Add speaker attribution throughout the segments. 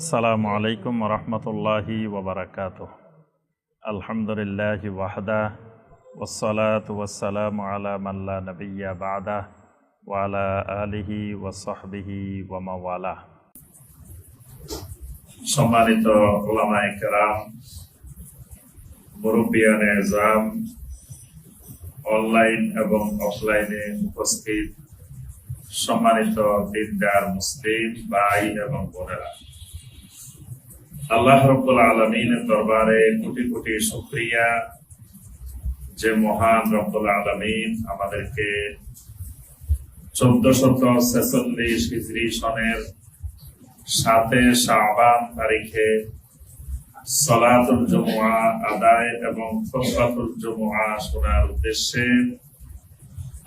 Speaker 1: আসসালামু আলাইকুম রহমতুল্লাহি ওবরাকাতুহ। আলহামদুলিল্লাহি ওয়াহদা ওয়াসসালাতু ওয়াসসালামু আলা মান লা নাবিয়্যা বা'দা ওয়া আলা আলিহি ওয়া সাহবিহি ওয়া মাওয়ালা। সম্মানিত উলামায়ে কেরাম, মুরব্বিয়ানে ইজম, অনলাইন এবং অফলাইনে উপস্থিত সম্মানিত দিনদার মুসলিম ভাই এবং বোনেরা, আল্লাহ রাব্বুল আলামিনের দরবারে কোটি কোটি শুকরিয়া যে মহান রব্বুল আলামিন আমাদেরকে 1446 হিজরি সনের 7 শাবান তারিখে সালাতুল জুমআ আদায় এবং খুতবাতুল জুমআ শোনার উদ্দেশ্যে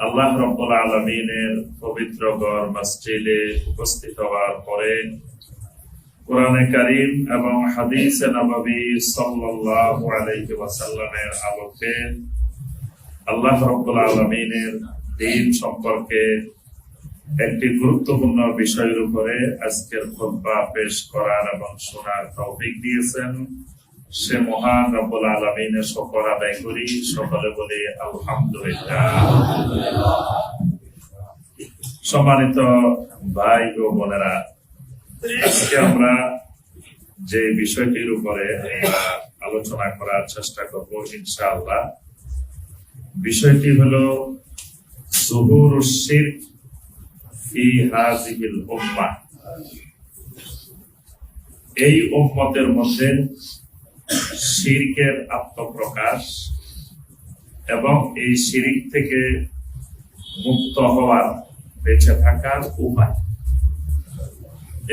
Speaker 1: আল্লাহ রাব্বুল আলামিনের পবিত্র ঘর মসজিদে উপস্থিত হওয়ার পরে কোরআনে কারীম এবং হাদিসে নববী সাল্লাল্লাহু আলাইহি ওয়াসাল্লামের আলোকে আল্লাহ রাব্বুল আলামিনের দ্বীন সম্পর্কে একটি গুরুত্বপূর্ণ বিষয়ের উপরে আজকের খুতবা পেশ করার এবং শোনার তৌফিক দিয়েছেন, সে মহান রব্বুল আলামিনের শুকর আদায় করি। সকলে বলি আলহামদুলিল্লাহ। সম্মানিত ভাই ও বোনেরা, আজকে আমরা যে বিষয়টির উপরে আলোচনা করার চেষ্টা করব ইনশাআল্লাহ, বিষয়টি হলো যুহুরুশ শিরক ফি হাযিহিল উম্মাহ। এই উম্মতের মধ্যে শিরকের আত্মপ্রকাশ এবং এই শিরক থেকে মুক্ত হওয়ার, বেঁচে থাকার উপায়,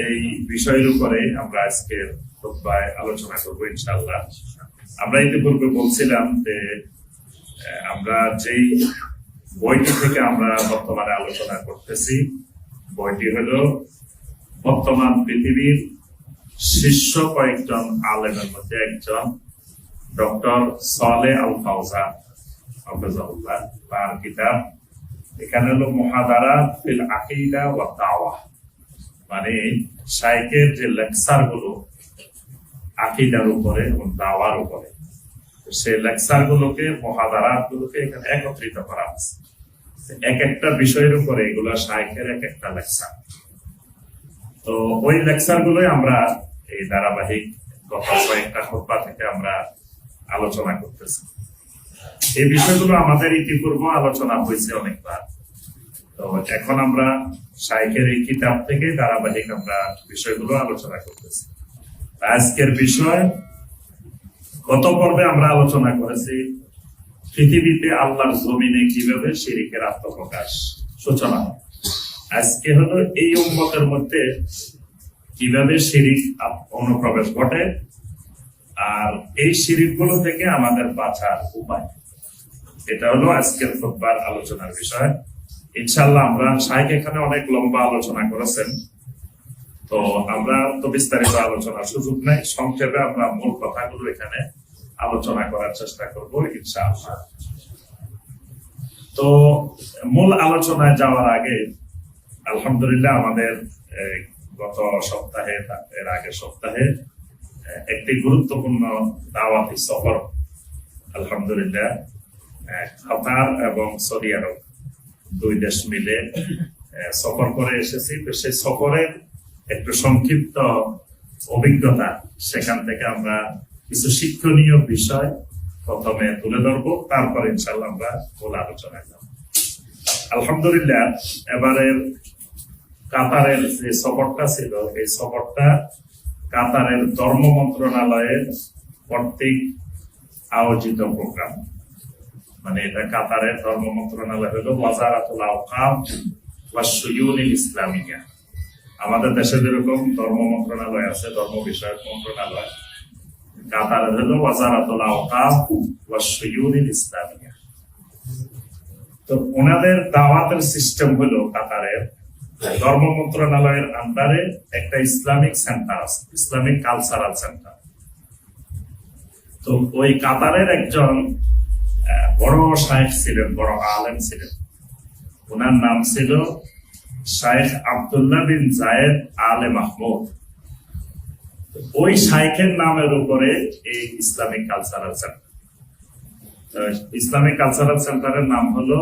Speaker 1: এই বিষয়ের উপরে আমরা আজকের খুতবায় আলোচনা করবো ইনশাআল্লাহ। আমরা ইতিপূর্বে বলছিলাম যে আমরা যেই বইটি থেকে আমরা বর্তমানে আলোচনা করতেছি, বইটি হলো বর্তমান পৃথিবীর শীর্ষ কয়েকজন আলেমের মধ্যে একজন ডক্টর সালেহ আল ফাওজান হাফিজাহুল্লাহ, তার কিতাব। এখানে হলো মুহাদারাত ফিল আকিদা ওয়া দাওয়া, মানে শাইখের যে লেকচার গুলো আকিদার উপরে এবং দাওয়ার উপরে, সেই লেকচার গুলোকে, মুহাদারাত গুলোকে এখানে একত্রিত করা আছে। এক একটা বিষয়ের উপরে এগুলা শাইখের এক একটা লেকচার। তো ওই লেকচার গুলোই আমরা এই ধারাবাহিক গত কয়েকটা খুতবা থেকে আমরা আলোচনা করতেছি। এই বিষয়গুলো আমাদের ইতিপূর্বে আলোচনা হয়েছে অনেকবার। তো এখন আমরা শাইখের এই কিতাব থেকে ধারাবাহিক আমরা বিষয়গুলো আলোচনা করতেছি। আজকের বিষয়, গত পর্বে আমরা আলোচনা করেছি পৃথিবীতে আল্লাহর জমিনে কিভাবে শিরকের আত্মপ্রকাশ সূচনা। আজকে হলো এই উম্মতের মধ্যে কিভাবে শিরক অনুপ্রবেশ ঘটে আর এই শিরক গুলো থেকে আমাদের বাঁচার উপায়। এটা হলো আজকের খুতবার আলোচনার বিষয় ইনশাআল্লাহ। আমরা শাইখ এখানে অনেক লম্বা আলোচনা করেছেন, তো আমরা তো বিস্তারিত আলোচনার সুযোগ নেই, সংক্ষেপে আমরা মূল কথাগুলো এখানে আলোচনা করার চেষ্টা করবো ইনশাআল্লাহ। তো মূল আলোচনায় যাওয়ার আগে আলহামদুলিল্লাহ আমাদের গত সপ্তাহে, এর আগের সপ্তাহে একটি গুরুত্বপূর্ণ দাওয়াতি সফর আলহামদুলিল্লাহ কাতার এবং সৌদি আরব, দুই দেশ মিলে সফর করে এসেছি। তো সেই সফরের একটু সংক্ষিপ্ত অভিজ্ঞতা, সেখান থেকে আমরা কিছু শিক্ষণীয় বিষয় প্রথমে তুলে ধরবো, তারপর ইনশাআল্লাহ আমরা মূল আলোচনায় যাব। আলহামদুলিল্লাহ এবারের কাতারের যে সফরটা ছিল, এই সফরটা কাতারের ধর্ম মন্ত্রণালয়ের কর্তৃক আয়োজিত প্রোগ্রাম। মানে এটা কাতারের ধর্ম মন্ত্রণালয় হলো ওয়াজারাতুল আওকাফ ওয়া শুয়ুনিল ইসলামিয়া। আমাদের দেশে যেরকম ধর্ম মন্ত্রণালয় আছে, ধর্ম বিষয়ক মন্ত্রণালয়, কাতারের হলো ওয়াজারাতুল আওকাফ ওয়া শুয়ুনিল ইসলামিয়া। তো ওনাদের দাওয়াতের সিস্টেম হলো কাতারের ধর্ম মন্ত্রণালয়ের আন্ডারে একটা ইসলামিক সেন্টার আছে, ইসলামিক কালচারাল সেন্টার। তো ওই কাতারের একজন বড় শাইখ ছিলেন, বড় আলেম ছিলেন, ওনার নাম ছিল শাইখ আব্দুল্লাহ বিন জায়েদ আলে মাহমুদ। ওই শাইখের নামের উপরে এই Islamic cultural centre. Islamic cultural সেন্টারের নাম হলো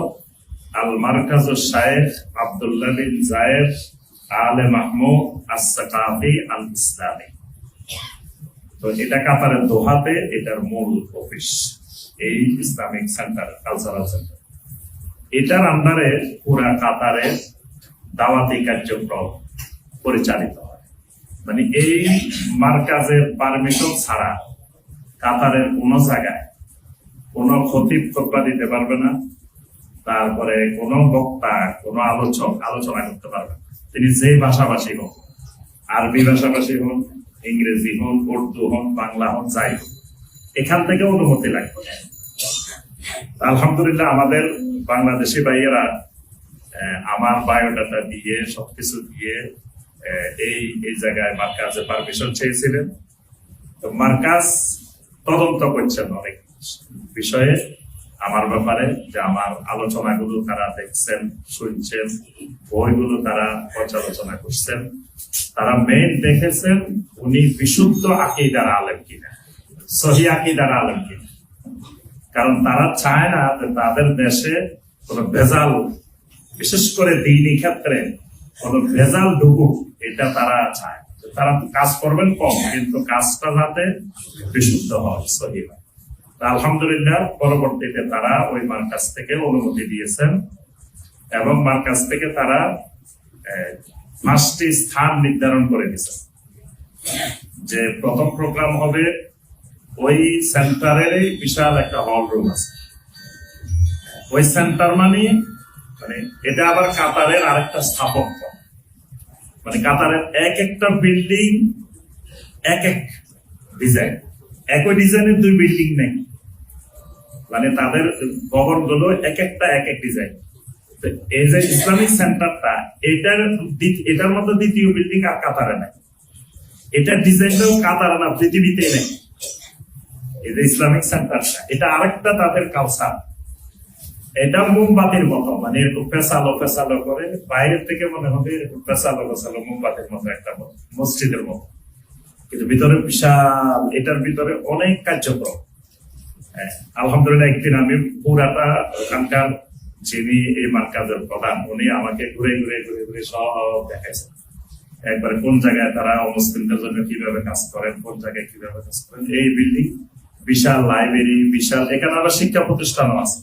Speaker 1: আল মারকাজুশ শাইখ আব্দুল্লাহ বিন জায়েদ আলে মাহমুদ আস-সাকাফি আল ইসলামি। তো এটা কাতারের দোহাতে এটার মূল অফিস, এই ইসলামিক সেন্টার, কালচারাল সেন্টার। এটার আন্ডারে পুরা কাতারের দাওয়াতি কার্যক্রম পরিচালিত হয়। মানে এই মার্কাজের পারমিশন ছাড়া কাতারের কোন জায়গায় কোন খতিব খুতবা দিতে পারবে না, তারপরে কোন বক্তা, কোন আলোচক আলোচনা করতে পারবে না। তিনি যে ভাষাভাষী হন, আরবি ভাষাভাষী হন, ইংরেজি হন, উর্দু হন, বাংলা হন, যাই হোক, এখান থেকে অনুমতি লাগবে। আলহামদুলিল্লাহ আমাদের বাংলাদেশি ভাইয়েরা আমার বায়োডাটা দিয়ে সবকিছু দিয়ে এই জায়গায় মার্কাজে পারমিশন চেয়েছিলেন। তো মার্কাজ তদন্ত করছেন অনেক বিষয়ে আমার ব্যাপারে, যে আমার আলোচনাগুলো তারা দেখছেন, শুনছেন, বইগুলো তারা পর্যালোচনা করছেন। তারা মেইন দেখেছেন উনি বিশুদ্ধ আকীদার আলেম কিনা, সহি আকীদার আলেম কিনা। কারণ তারা চায় না যে তাদের দেশে কোনো ভেজাল, বিশেষ করে দ্বীনি ক্ষেত্রে কোনো ভেজাল ঢুকুক, এটা তারা চায়। তারা কাজ করবেন কম, কিন্তু কাজটা যাতে বিশুদ্ধ হয়, সহি হয়। আলহামদুলিল্লাহ পরবর্তীতে তারা ওই মার্কাজ থেকে অনুমতি দিয়েছেন এবং মার্কাজ থেকে তারা 5টি স্থান নির্ধারণ করে দিয়েছেন। যে প্রথম প্রোগ্রাম হবে ওই সেন্টারের বিশাল একটা হল রুম আছে। ওই সেন্টার মানে এটা আবার কাতারের আরেকটা স্থাপত্য, মানে কাতারের এক একটা বিল্ডিং এক এক ডিজাইন, একই ডিজাইনের 2 বিল্ডিং নেই, মানে তাদের ভবনগুলো এক একটা এক এক ডিজাইন। এই যে ইসলামিক সেন্টারটা, এটার মধ্যে দ্বিতীয় বিল্ডিং আর কাতারে নাই। এটার ডিজাইনটাও কাতারে না, পৃথিবীতে নেই। এই যে ইসলামিক সেন্টারটা, এটা আরেকটা তাদের কালচার। এটা মোমবাতির মতো, মানে এরকম পেছালো পেছালো করে, বাইরের থেকে মনে হবে এরকম পেছালো পেছালো মোমবাতির মতো একটা মসজিদের মতো, কিন্তু ভিতরে বিশাল, এটার ভিতরে অনেক কার্যক্রম। আলহামদুলিল্লাহ একদিন আমি পুরাটা ওখানকার যিনি এই মার্কাজের প্রধান, উনি আমাকে ঘুরে ঘুরে ঘুরে ঘুরে সব দেখাইছেন। একবারে কোন জায়গায় তারা অমুসলিমদের জন্য কিভাবে কাজ করেন, কোন জায়গায় কিভাবে কাজ করেন। এই বিল্ডিং, বিশাল লাইব্রেরি, বিশাল, এখানে আবার শিক্ষা প্রতিষ্ঠানও আছে।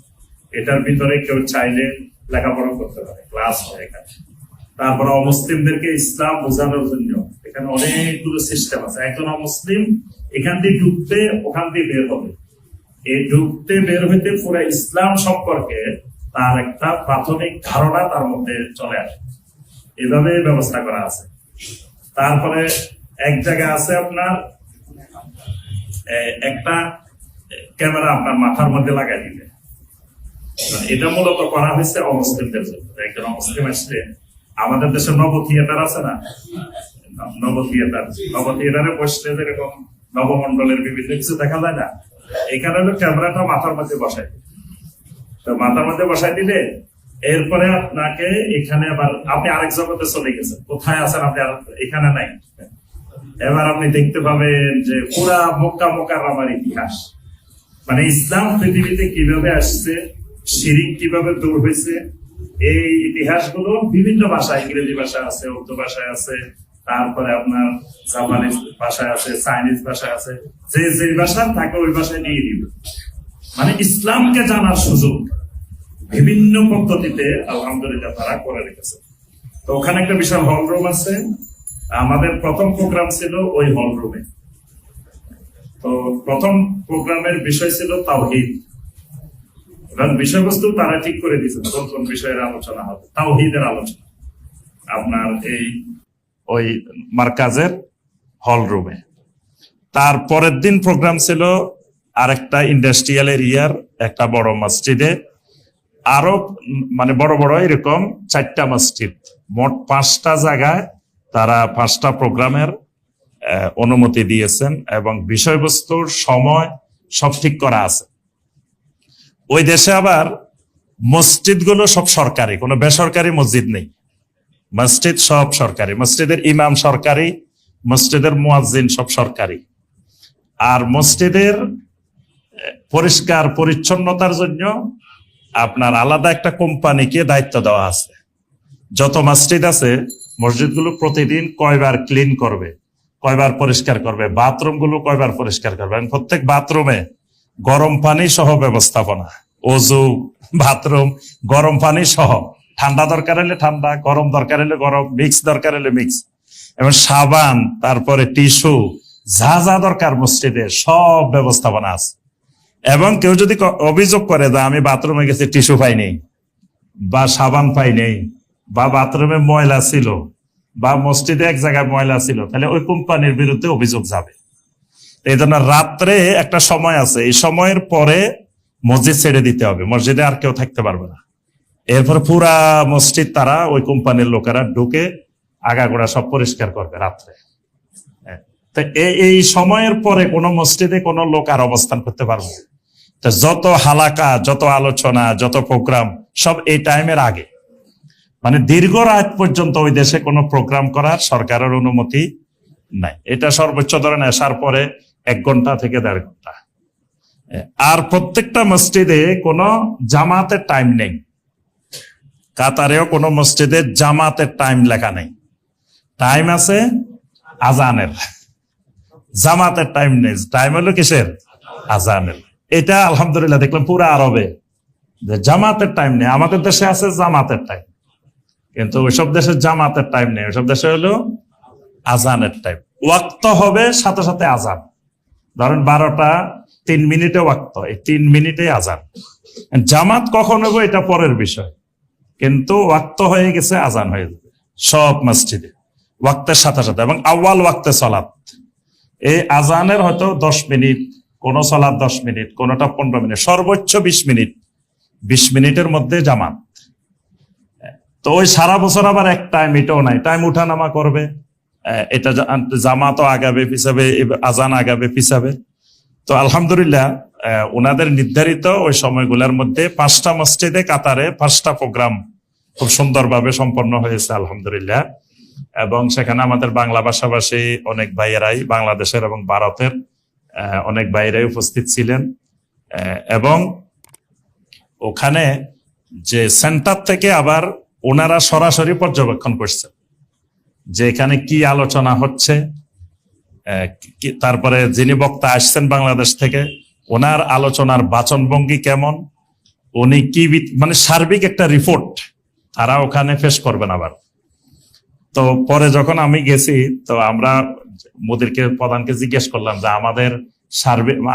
Speaker 1: এটার ভিতরে কেউ চাইলে লেখাপড়া করতে পারে, ক্লাস হয় এখানে। তারপরে অমুসলিমদেরকে ইসলাম বোঝানোর জন্য এখানে অনেকগুলো সিস্টেম আছে। একজন অমুসলিম এখান দিয়ে ঢুকতে, ওখান দিয়ে বের হবে, এই ঢুকতে বের হইতে পুরো ইসলাম সম্পর্কে তার একটা প্রাথমিক ধারণা তার মধ্যে চলে আসে। এভাবে ব্যবস্থা করা আছে। তারপরে এক জায়গায় আছে আপনার একটা ক্যামেরা আপনার মাথার মধ্যে লাগাই দিবে। এটা মূলত করা হয়েছে অমুসলিমদের জন্য। একজন অমুসলিম আসলে, আমাদের দেশে নব থিয়েটার আছে না, নব থিয়েটারে বসলে যেরকম নবমন্ডলের বিভিন্ন কিছু দেখা যায় না, এখানে হলো ক্যামেরাটা মাথার মধ্যে বসাই। তো মাথার মধ্যে বসাই দিলে এরপরে আপনাকে এখানে আবার আপনি আরেক জগতে চলে গেছেন, কোথায় আছেন আপনি এখানে নাই। এবার আপনি দেখতে পাবেন যে পুরা মক্কা মুকাররমার ইতিহাস, মানে ইসলাম পৃথিবীতে কিভাবে আসছে, শিরিক কিভাবে দূর হয়েছে, এই ইতিহাসগুলো বিভিন্ন ভাষায়, ইংরেজি ভাষা আছে, উর্দু ভাষায় আছে, তারপরে আপনার জাপানিজ ভাষায় আছে, চাইনিজ ভাষায় আছে, যে যে ভাষা থাকে ওই ভাষায় নিয়ে দিবে। মানে ইসলামকে জানার সুযোগ বিভিন্ন পদ্ধতিতে আলহামদুলিল্লাহ তারা করে রেখেছে। তো ওখানে একটা বিশাল হল রুম আছে। আমাদের প্রথম প্রোগ্রাম ছিল ওই হল রুমে। তো প্রথম প্রোগ্রামের বিষয় ছিল তাওহীদ, এবং বিষয়বস্তু তারা ঠিক করে দিয়েছেন কোন কোন বিষয়ের আলোচনা হবে। তাওহীদের আলোচনা আপনার এই ওই মার্কাজের হল রুমে। তার পরের দিন প্রোগ্রাম ছিল আরেকটা ইন্ডাস্ট্রিয়াল এরিয়ার একটা বড় মসজিদে, আরো মানে বড় বড় এরকম 4টা মসজিদ, মোট 5টা জায়গায় তারা 5টা প্রোগ্রামের অনুমতি দিয়েছেন এবং বিষয়বস্তুর সময় সব ঠিক করা আছে। ওই দেশে আবার মসজিদগুলো সব সরকারি, কোনো বেসরকারি মসজিদ নেই। মসজিদ সব সরকারি, মসজিদের ইমাম সরকারি,
Speaker 2: মসজিদের মুয়াজ্জিন সব সরকারি, আর মসজিদের পরিষ্কার পরিচ্ছন্নতার জন্য আপনার আলাদা একটা কোম্পানিকে দায়িত্ব দেওয়া আছে। যত মসজিদ আছে মসজিদগুলো প্রতিদিন কয়বার ক্লিন করবে, কয়বার পরিষ্কার করবে, বাথরুম গুলো কয়বার পরিষ্কার করবে, এবং প্রত্যেক বাথরুমে গরম পানি সহ ব্যবস্থাপনা, অজু, বাথরুম, গরম পানি সহ, ঠান্ডা দরকার হলে ঠান্ডা, গরম দরকার হলে গরম, মিক্স দরকার হলে মিক্স, এবং সাবান, তারপরে টিস্যু, যা যা দরকার মসজিদে সব ব্যবস্থাপনা আছে। এবং কেউ যদি অভিযোগ করে যে আমি বাথরুমে গেছি টিস্যু পাইনি, বা সাবান পাইনি, বা বাথরুমে ময়লা ছিল, বা মসজিদে এক জায়গায় ময়লা ছিল, তাহলে ওই কোম্পানির বিরুদ্ধে অভিযোগ যাবে। এই জন্য রাত্রে একটা সময় আছে, এই সময়ের পরে মসজিদ ছেড়ে দিতে হবে, মসজিদে আর কেউ থাকতে পারবে না। এরপর পুরা মসজিদ তারা ওই কোম্পানির লোকেরা ঢুকে আগাগোড়া সব পরিষ্কার করবে রাত্রে। তো এই সময়ের পরে কোনো মসজিদে কোনো লোক আর অবস্থান করতে পারবে না। তো যত হালাকা, যত আলোচনা, যত প্রোগ্রাম সব এই টাইমের আগে, মানে দীর্ঘ রাত পর্যন্ত ওই দেশে কোনো প্রোগ্রাম করার সরকারের অনুমতি নাই। এটা সর্বোচ্চ ধরেন আসার পরে 1 ঘন্টা থেকে 1.5 ঘন্টা। আর প্রত্যেকটা মসজিদে কোনো জামাতের টাইম নেই। কাতারেও কোনো মসজিদে জামাতের টাইম লেখা নেই, টাইম আছে আজানের, জামাতের টাইম নেই। টাইম হলো কিসের? আজানের। এটা আলহামদুলিল্লাহ দেখলাম পুরো আরবে যে জামাতের টাইম নেই। আমাদের দেশে আছে জামাতের টাইম, কিন্তু ওইসব দেশে জামাতের টাইম নেই, ওইসব দেশে হলো আজানের টাইম। ওয়াক্ত হবে সাথে সাথে আজান। ধরেন 12টা 3 মিনিটে ওয়াক্ত, এই 3 মিনিটে আজান। জামাত কখন হবে এটা পরের বিষয়, কিন্তু ওয়াক্ত হয়ে গেছে, আজান হয়ে যাবে সব মসজিদে ওয়াক্তের সাথে সাথে। এবং আউয়াল ওয়াক্তে সালাত, এই আজানের হয়তো 10 মিনিট, কোন সালাত 10 মিনিট, কোনটা 15 মিনিট, সর্বোচ্চ 20 মিনিট। 20 মিনিটের মধ্যে জামাত। তো ওই সারা বছর আবার এক টাইম, এটাও নাই, টাইম উঠানামা করবে। এটা জামাতও আগাবে পিছাবে, আজান আগাবে পিছাবে। তো আলহামদুলিল্লাহ ওনাদের নির্ধারিত ওই সময়গুলোর মধ্যে 5টা মসজিদে কাতারে 5টা প্রোগ্রাম খুব সুন্দরভাবে সম্পন্ন হয়েছে আলহামদুলিল্লাহ। এবং সেখানে আমাদের বাংলা ভাষাভাষী অনেক ভাইয়েরাই, বাংলাদেশের এবং ভারতের অনেক ভাইয়েরাই উপস্থিত ছিলেন। এবং ওখানে যে সেন্টার থেকে আবার ওনারা সরাসরি পর্যবেক্ষণ করছেন যে এখানে কি আলোচনা হচ্ছে। তারপরে যিনি বক্তা আসছেন বাংলাদেশ থেকে, ওনার আলোচনার বাচনভঙ্গি কেমন, উনি কি, মানে সার্বিক একটা রিপোর্ট তারা ওখানে পেশ করবেন আবার। তো পরে যখন আমি গেছি, তো আমরা মোদিরকে, প্রধানকে জিজ্ঞেস করলাম যে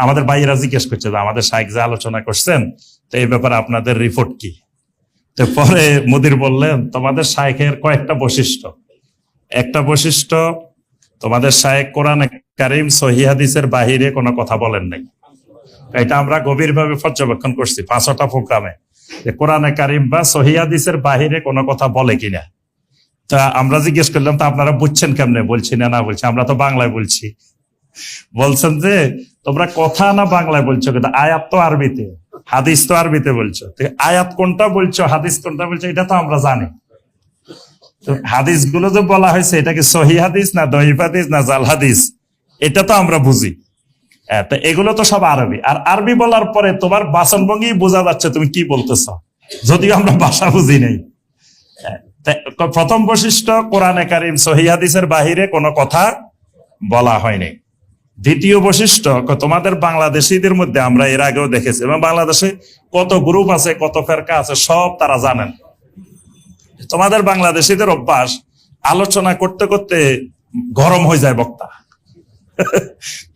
Speaker 2: আমাদের ভাইয়েরা জিজ্ঞেস করছে যে আমাদের শাইখ যে আলোচনা করছেন, তো এই ব্যাপারে আপনাদের রিপোর্ট কি। তো পরে মোদির বললেন, তোমাদের শাইখের কয়েকটা বৈশিষ্ট্য। একটা বৈশিষ্ট্য, তোমাদের শাইখ কোরআনে কারীম সহিহ হাদিসের বাহিরে কোনো কথা বলেন নাই। এটা আমরা গভীরভাবে পর্যবেক্ষণ করছি 5টা প্রোগ্রামে, যে কোরআনে কারীম বা সহিহ হাদিসের বাহিরে কোনো কথা বলে কিনা। তা আমরা জিজ্ঞেস করলাম, তা আপনারা বুঝছেন কেমনে? বলছি না বলছি আমরা তো বাংলায় বলছি। বলছেন যে তোমরা কথা না বাংলায় বলছো, কিন্তু আয়াত তো আরবিতে, হাদিস তো আরবিতে বলছো। আয়াত কোনটা বলছো, হাদিস কোনটা বলছো, এটা তো আমরা জানি। তো হাদিস গুলো যে বলা হয়েছে, এটা কি সহিহ হাদিস না দঈফ হাদিস না জাল হাদিস, এটা তো আমরা বুঝি। তো এগুলো তো সব আরবি। আর আরবি বলার পরে তোমার বাচনভঙ্গি বোঝা যাচ্ছে তুমি কি বলতেছ, যদিও আমরা ভাষা বুঝি নাই। প্রথম বৈশিষ্ট্য, কোরআনে কারীম সহিহ হাদিসের বাহিরে কোনো কথা বলা হয়নি। দ্বিতীয় বৈশিষ্ট্য, তোমাদের বাংলাদেশিদের মধ্যে আমরা এর আগেও দেখেছি, এবং বাংলাদেশে কত গ্রুপ আছে, কত ফেরকা আছে, সব তারা জানেন। তোমাদের বাংলাদেশিদের অভ্যাস, আলোচনা করতে করতে গরম হয়ে যায় বক্তা।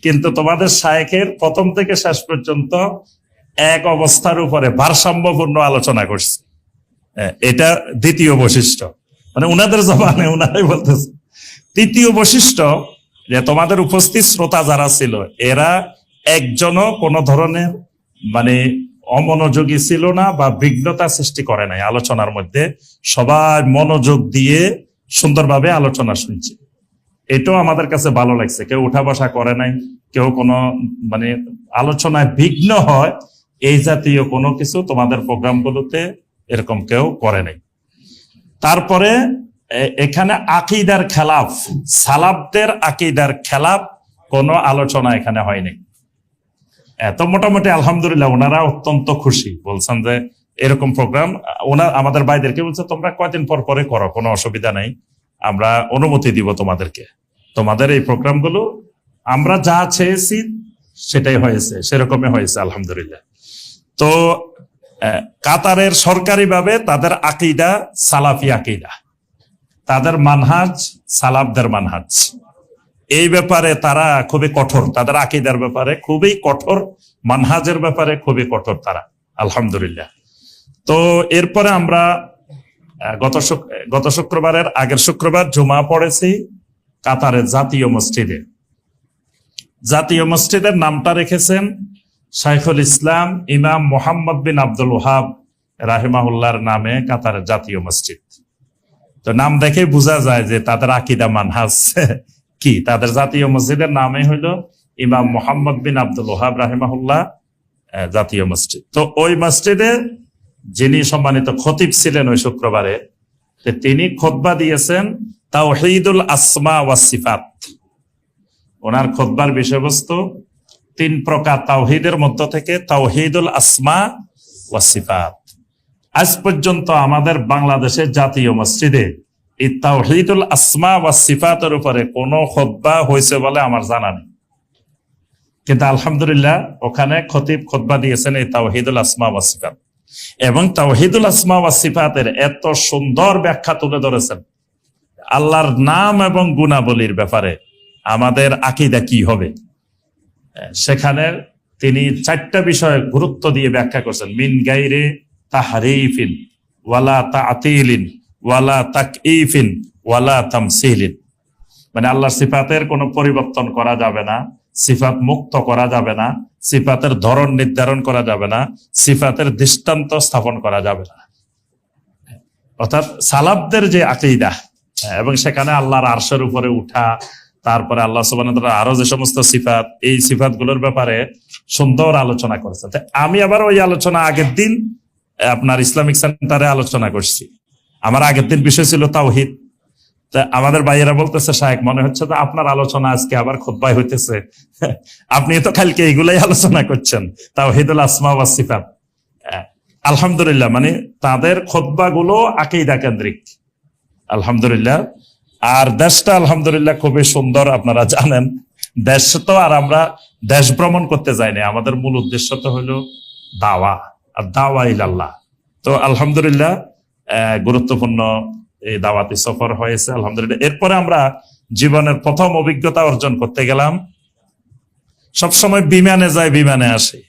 Speaker 2: কিন্তু তোমাদের শাইখের প্রথম থেকে শেষ পর্যন্ত এক অবস্থার উপরে ভারসাম্যপূর্ণ আলোচনা করছে। এটা দ্বিতীয় বৈশিষ্ট্য, মানে উনাদের জবানে উনারাই বলতেছে। তৃতীয় বৈশিষ্ট্য, যে তোমাদের উপস্থিত শ্রোতা যারা ছিল, এরা একজনও কোনো ধরনের মানে অমনোযোগী ছিল না বা বিঘ্নতা সৃষ্টি করে নাই আলোচনার মধ্যে। সবাই মনোযোগ দিয়ে সুন্দরভাবে আলোচনা শুনছে। এটাও আমাদের কাছে ভালো লাগছে। কেউ উঠা বসা করে নাই, কেউ কোনো মানে আলোচনায় বিঘ্ন হয় এই জাতীয় কোনো কিছু তোমাদের প্রোগ্রামগুলোতে এরকম কেউ করে নাই। তারপরে এখানে আকিদার খেলাফ, সালাফদের আকিদার খেলাফ কোনো আলোচনা এখানে হয়নি। তো মোটামুটি আলহামদুলিল্লাহ ওনারা অত্যন্ত খুশি, বলছেন যে এরকম প্রোগ্রাম ওনার আমাদের ভাইদেরকে বলছে তোমরা কয়দিন পর পরে করো, কোনো অসুবিধা নেই, আমরা অনুমতি দিব তোমাদেরকে, তোমাদের এই প্রোগ্রামগুলো আমরা যা চেয়েছি সেটাই হয়েছে, সেরকমই হয়েছে আলহামদুলিল্লাহ। তো কাতারের সরকারিভাবে তাদের আকিদা সালাফি আকিদা, তাদের মানহাজ সালাফদের মানহাজ, এই ব্যাপারে তারা খুবই কঠোর, তাদের আকিদার ব্যাপারে খুবই কঠোর, মানহাজের ব্যাপারে খুবই কঠোর তারা আলহামদুলিল্লাহ। তো এরপরে আমরা গত শুক্রবারের আগের শুক্রবার জুমা পড়েছি কাতারের জাতীয় মসজিদে। জাতীয় মসজিদের নামটা রেখেছেন শাইখুল ইসলাম ইমাম মোহাম্মদ বিন আব্দুল ওয়াহাব রাহিমাহুল্লাহর নামে কাতারের জাতীয় মসজিদ। তো নাম দেখে বোঝা যায় যে তাদের আকিদা মানহাজ কি। তাদের জাতীয় মসজিদের নামে হইল ইমাম মোহাম্মদ বিন আব্দুল ওয়াহাব রাহিমাহুল্লাহ জাতীয় মসজিদ। তো ওই মসজিদে যিনি সম্মানিত খতিব ছিলেন ওই শুক্রবারে, তিনি খুতবা দিয়েছেন তাওহীদুল আসমা ওয়াস সিফাত। ওনার খুতবার বিষয়বস্তু 3 প্রকার তাওহীদের মধ্য থেকে তাওহীদুল আসমা ওয়াস সিফাত। আজ পর্যন্ত আমাদের বাংলাদেশের জাতীয় মসজিদে এই তাওহীদুল আসমা ওয়াস সিফাতের উপরে কোনো খুতবা হয়েছে বলে আমার জানা নেই, কিন্তু আলহামদুলিল্লাহ ওখানে খতিব খুতবা দিয়েছেন এই তাওহীদুল আসমা ওয়াস সিফাত, এবং তাওহীদুল আসমা ওয়াস সিফাতের এত সুন্দর ব্যাখ্যা তুলে ধরেছেন। আল্লাহর নাম এবং গুণাবলীর ব্যাপারে আমাদের আকীদা কি হবে, সেখানে তিনি 4টা বিষয়ে গুরুত্ব দিয়ে ব্যাখ্যা করছেন। মিন গায়রে তাহরিফিন ওয়ালা তা'তিলিন ওয়ালা তাকঈফিন ওয়ালা তামসিলিন, মানে আল্লাহর সিফাতের কোনো পরিবর্তন করা যাবে না, সিফাত মুক্ত করা যাবে না, সিফাতের ধরন নির্ধারণ করা যাবে না, সিফাতের দৃষ্টান্ত স্থাপন করা যাবে না। অর্থাৎ সালাফদের যে আকীদা, এবং সেখানে আল্লাহর আরশের উপরে উঠা, তারপরে আল্লাহ সুবহানাহু ওয়া তাআলা আরো যে সমস্ত সিফাত, এই সিফাতগুলোর ব্যাপারে সুন্দর আলোচনা করেছেন। আমি আবার ওই আলোচনা আগের দিন আপনার ইসলামিক সেন্টারে আলোচনা করছি। আমার আগের দিন বিষয় ছিল তাওহীদ। আমাদের ভাইয়েরা বলতেছে শায়েখ মনে হচ্ছে যে আপনার আলোচনা আজকে আবার খুতবায় হইতেছে, আপনি তো কালকে এইগুলাই আলোচনা করছেন, তাওহীদুল আসমা ওয়াস সিফাত। আলহামদুলিল্লাহ, মানে তাদের খুতবাগুলো আকীদা কেন্দ্রিক আলহামদুলিল্লাহ। আর দেশটা আলহামদুলিল্লাহ খুবই সুন্দর, আপনারা জানেন। দেশ তো আর আমরা দেশ ভ্রমণ করতে যাইনি, আমাদের মূল উদ্দেশ্য তো হলো দাওয়া, আর দাওয়া ইলাল্লাহ। তো আলহামদুলিল্লাহ গুরুত্বপূর্ণ এই দাওয়াতি সফর হয়েছে আলহামদুলিল্লাহ। এরপরে আমরা জীবনের প্রথম অভিজ্ঞতা অর্জন করতে গেলাম। সবসময় বিমানে যায় বিমানে আসে,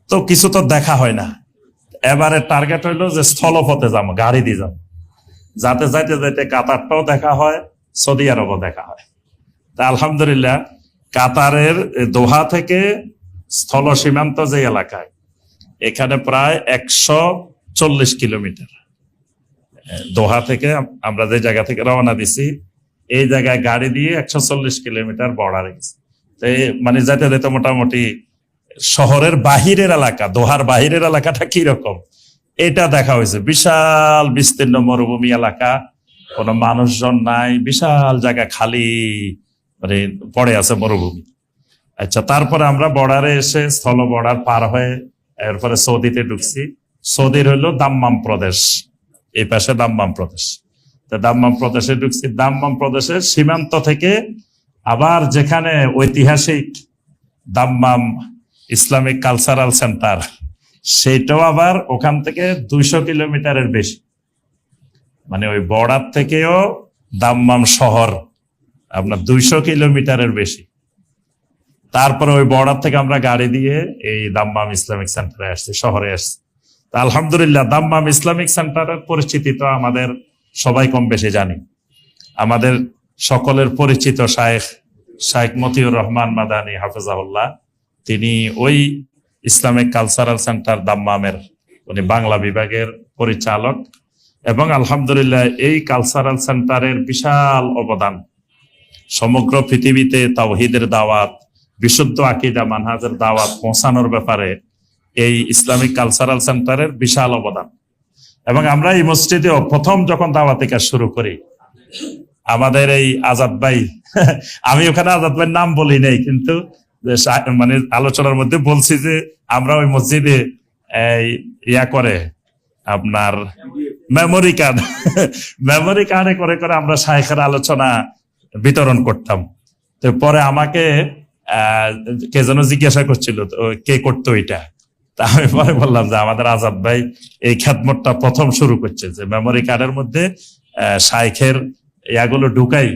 Speaker 2: তো কিছু তো দেখা হয় না। এবারে টার্গেট হইলো যে স্থলপথে যাবো, গাড়ি দিয়ে যাবো, যাতে যাইতে যাইতে কাতারটাও দেখা হয়, সৌদি আরবও দেখা হয়। তা আলহামদুলিল্লাহ কাতারের দোহা থেকে স্থল সীমান্ত যে এলাকায়, এখানে প্রায় 140 কিলোমিটার। দোহা থেকে আমরা যে জায়গা থেকে রওনা দিছি, এই জায়গায় গাড়ি দিয়ে 140 কিলোমিটার বর্ডারে গেছে। মানে যেতে যেতে মোটামুটি শহরের বাহিরের এলাকা, দোহার বাহিরের এলাকাটা কিরকম এটা দেখা হয়েছে। বিশাল বিস্তীর্ণ মরুভূমি এলাকা, কোনো মানুষজন নাই, বিশাল জায়গা খালি মানে পড়ে আছে মরুভূমি। আচ্ছা, তারপরে আমরা বর্ডারে এসে স্থল বর্ডার পার হয়ে এরপরে সৌদিতে ঢুকছি। সৌদির হইলো দাম্মাম প্রদেশ, এই পাশে দাম্মাম প্রদেশ। তো দাম্মাম প্রদেশে ঢুকছি। দাম্মাম প্রদেশের সীমান্ত থেকে আবার যেখানে ঐতিহাসিক দাম্মাম ইসলামিক কালচারাল সেন্টার, সেটাও আবার ওখান থেকে 200 কিলোমিটারের বেশি। মানে ওই বর্ডার থেকেও দাম্মাম শহর আপনার 200 কিলোমিটারের বেশি। তারপরে ওই বর্ডার থেকে আমরা গাড়ি দিয়ে এই দাম্মাম ইসলামিক সেন্টারে আসছি, শহরে আসছি। আলহামদুলিল্লাহ দাম্মাম ইসলামিক সেন্টারের পরিচিতি তো আমাদের সবাই কম বেশি জানি। আমাদের সকলের পরিচিত শায়েখ মতিউর রহমান মাদানী হাফেজাহুল্লাহ, তিনি ওই ইসলামিক কালচারাল সেন্টার দাম্মামের উনি বাংলা বিভাগের পরিচালক। এবং আলহামদুলিল্লাহ এই কালচারাল সেন্টারের বিশাল অবদান সমগ্র পৃথিবীতে তাওহীদের দাওয়াত, বিশুদ্ধ আকীদা মানহাজের দাওয়াত পৌঁছানোর ব্যাপারে এই ইসলামিক কালচারাল সেন্টারের বিশাল অবদান। এবং আমরা এই মসজিদেও প্রথম যখন দাওয়াতি কাজ শুরু করি, আমাদের এই আজাদ ভাই আমি ওখানে আজাদ ভাইয়ের নাম বলি নাই, কিন্তু মানে আলোচনার মধ্যে বলছি যে আমরা ওই মসজিদে ইয়া করে আপনার মেমোরি কার্ড মেমোরি কার্ডে করে করে আমরা শায়েখের আলোচনা বিতরণ করতাম। তো পরে আমাকে কে যেন জিজ্ঞাসা করছিল কে করতো এটা, তা আমি পরে বললাম যে আমাদের আজাদ ভাই এই খ্যাতমতটা প্রথম শুরু করছে, যে মেমোরি কার্ডের মধ্যে শায়েখের ইয়াগুলো ঢুকাই,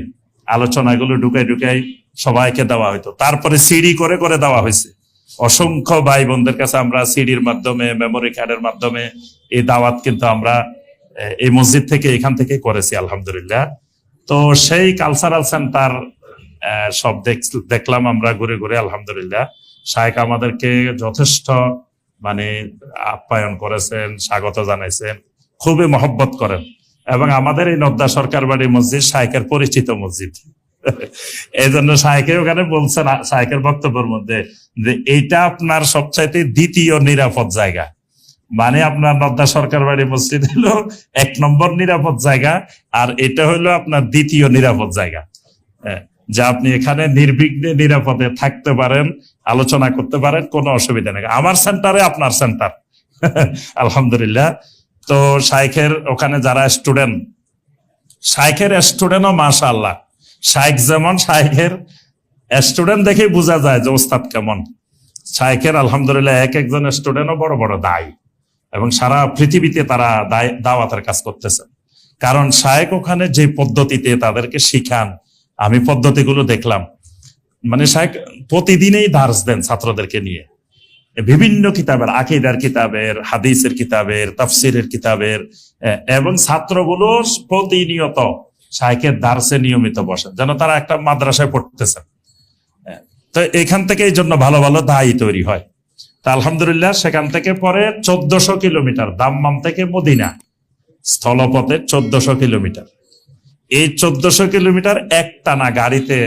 Speaker 2: আলোচনাগুলো ঢুকাই সবাইকে দেওয়া হইতো। তারপরে সিডি করে করে দেওয়া হয়েছে অসংখ্য ভাই বোনদের কাছে। আমরা সিডির মাধ্যমে, মেমোরি কার্ডের মাধ্যমে এই দাওয়াত কিন্তু আমরা এই মসজিদ থেকে, এখান থেকে করেছি আলহামদুলিল্লাহ। তো সেই কালচারাল সেন্টার সব দেখলাম আমরা ঘুরে ঘুরে আলহামদুলিল্লাহ। শায়েখ আমাদেরকে যথেষ্ট মানে আপ্যায়ন করেছেন, স্বাগত জানাইছেন, খুবই মহব্বত করেন। এবং আমাদের এই নদ্দা সরকার বাড়ি মসজিদ শায়েখের পরিচিত মসজিদ। এই জন্য শায়েখে ওখানে বলছেন শায়েখের বক্তব্যের মধ্যে যে এইটা আপনার সবচাইতে দ্বিতীয় নিরাপদ জায়গা। মানে আপনার নদ্দা সরকার বাড়ি মসজিদ হলো 1 নম্বর নিরাপদ জায়গা, আর এটা হলো আপনার দ্বিতীয় নিরাপদ জায়গা, যা আপনি এখানে নির্বিঘ্নে নিরাপদে থাকতে পারেন, আলোচনা করতে পারেন, কোনো অসুবিধা নেই। আমার সেন্টারে আপনার সেন্টার আলহামদুলিল্লাহ। তো শায়েখের ওখানে যারা স্টুডেন্ট, শায়েখের স্টুডেন্টও মাশাআল্লাহ, শায়েখ যেমন শায়েখের স্টুডেন্ট দেখেই বোঝা যায় যে ওস্তাদ কেমন। শায়েখের আলহামদুলিল্লাহ এক একজন স্টুডেন্টও বড় বড় দায়ী, এবং সারা পৃথিবীতে তারা দাওয়াতের কাজ করতেছেন। কারণ শায়েখ ওখানে যে পদ্ধতিতে তাদেরকে শিখান, আমি পদ্ধতিগুলো দেখলাম। মানে শায়েখ প্রতিদিনই দার্স দেন ছাত্রদেরকে নিয়ে, বিভিন্ন কিতাবের, আকীদার কিতাবের, হাদিসের কিতাবের, তাফসিরের কিতাবের, এবং ছাত্রগুলো প্রতিনিয়ত শায়েখের দার্সে নিয়মিত বসেন, যেন তারা একটা মাদ্রাসায় পড়তেছেন। তো এখান থেকে এই জন্য ভালো ভালো দায়ী তৈরি হয়। তা আলহামদুলিল্লাহ সেখান থেকে পরে 1400 কিলোমিটার, দাম্মাম থেকে মদিনা স্থলপথে 1400 কিলোমিটার। এই 1400 কিলোমিটার একটানা গাড়িতে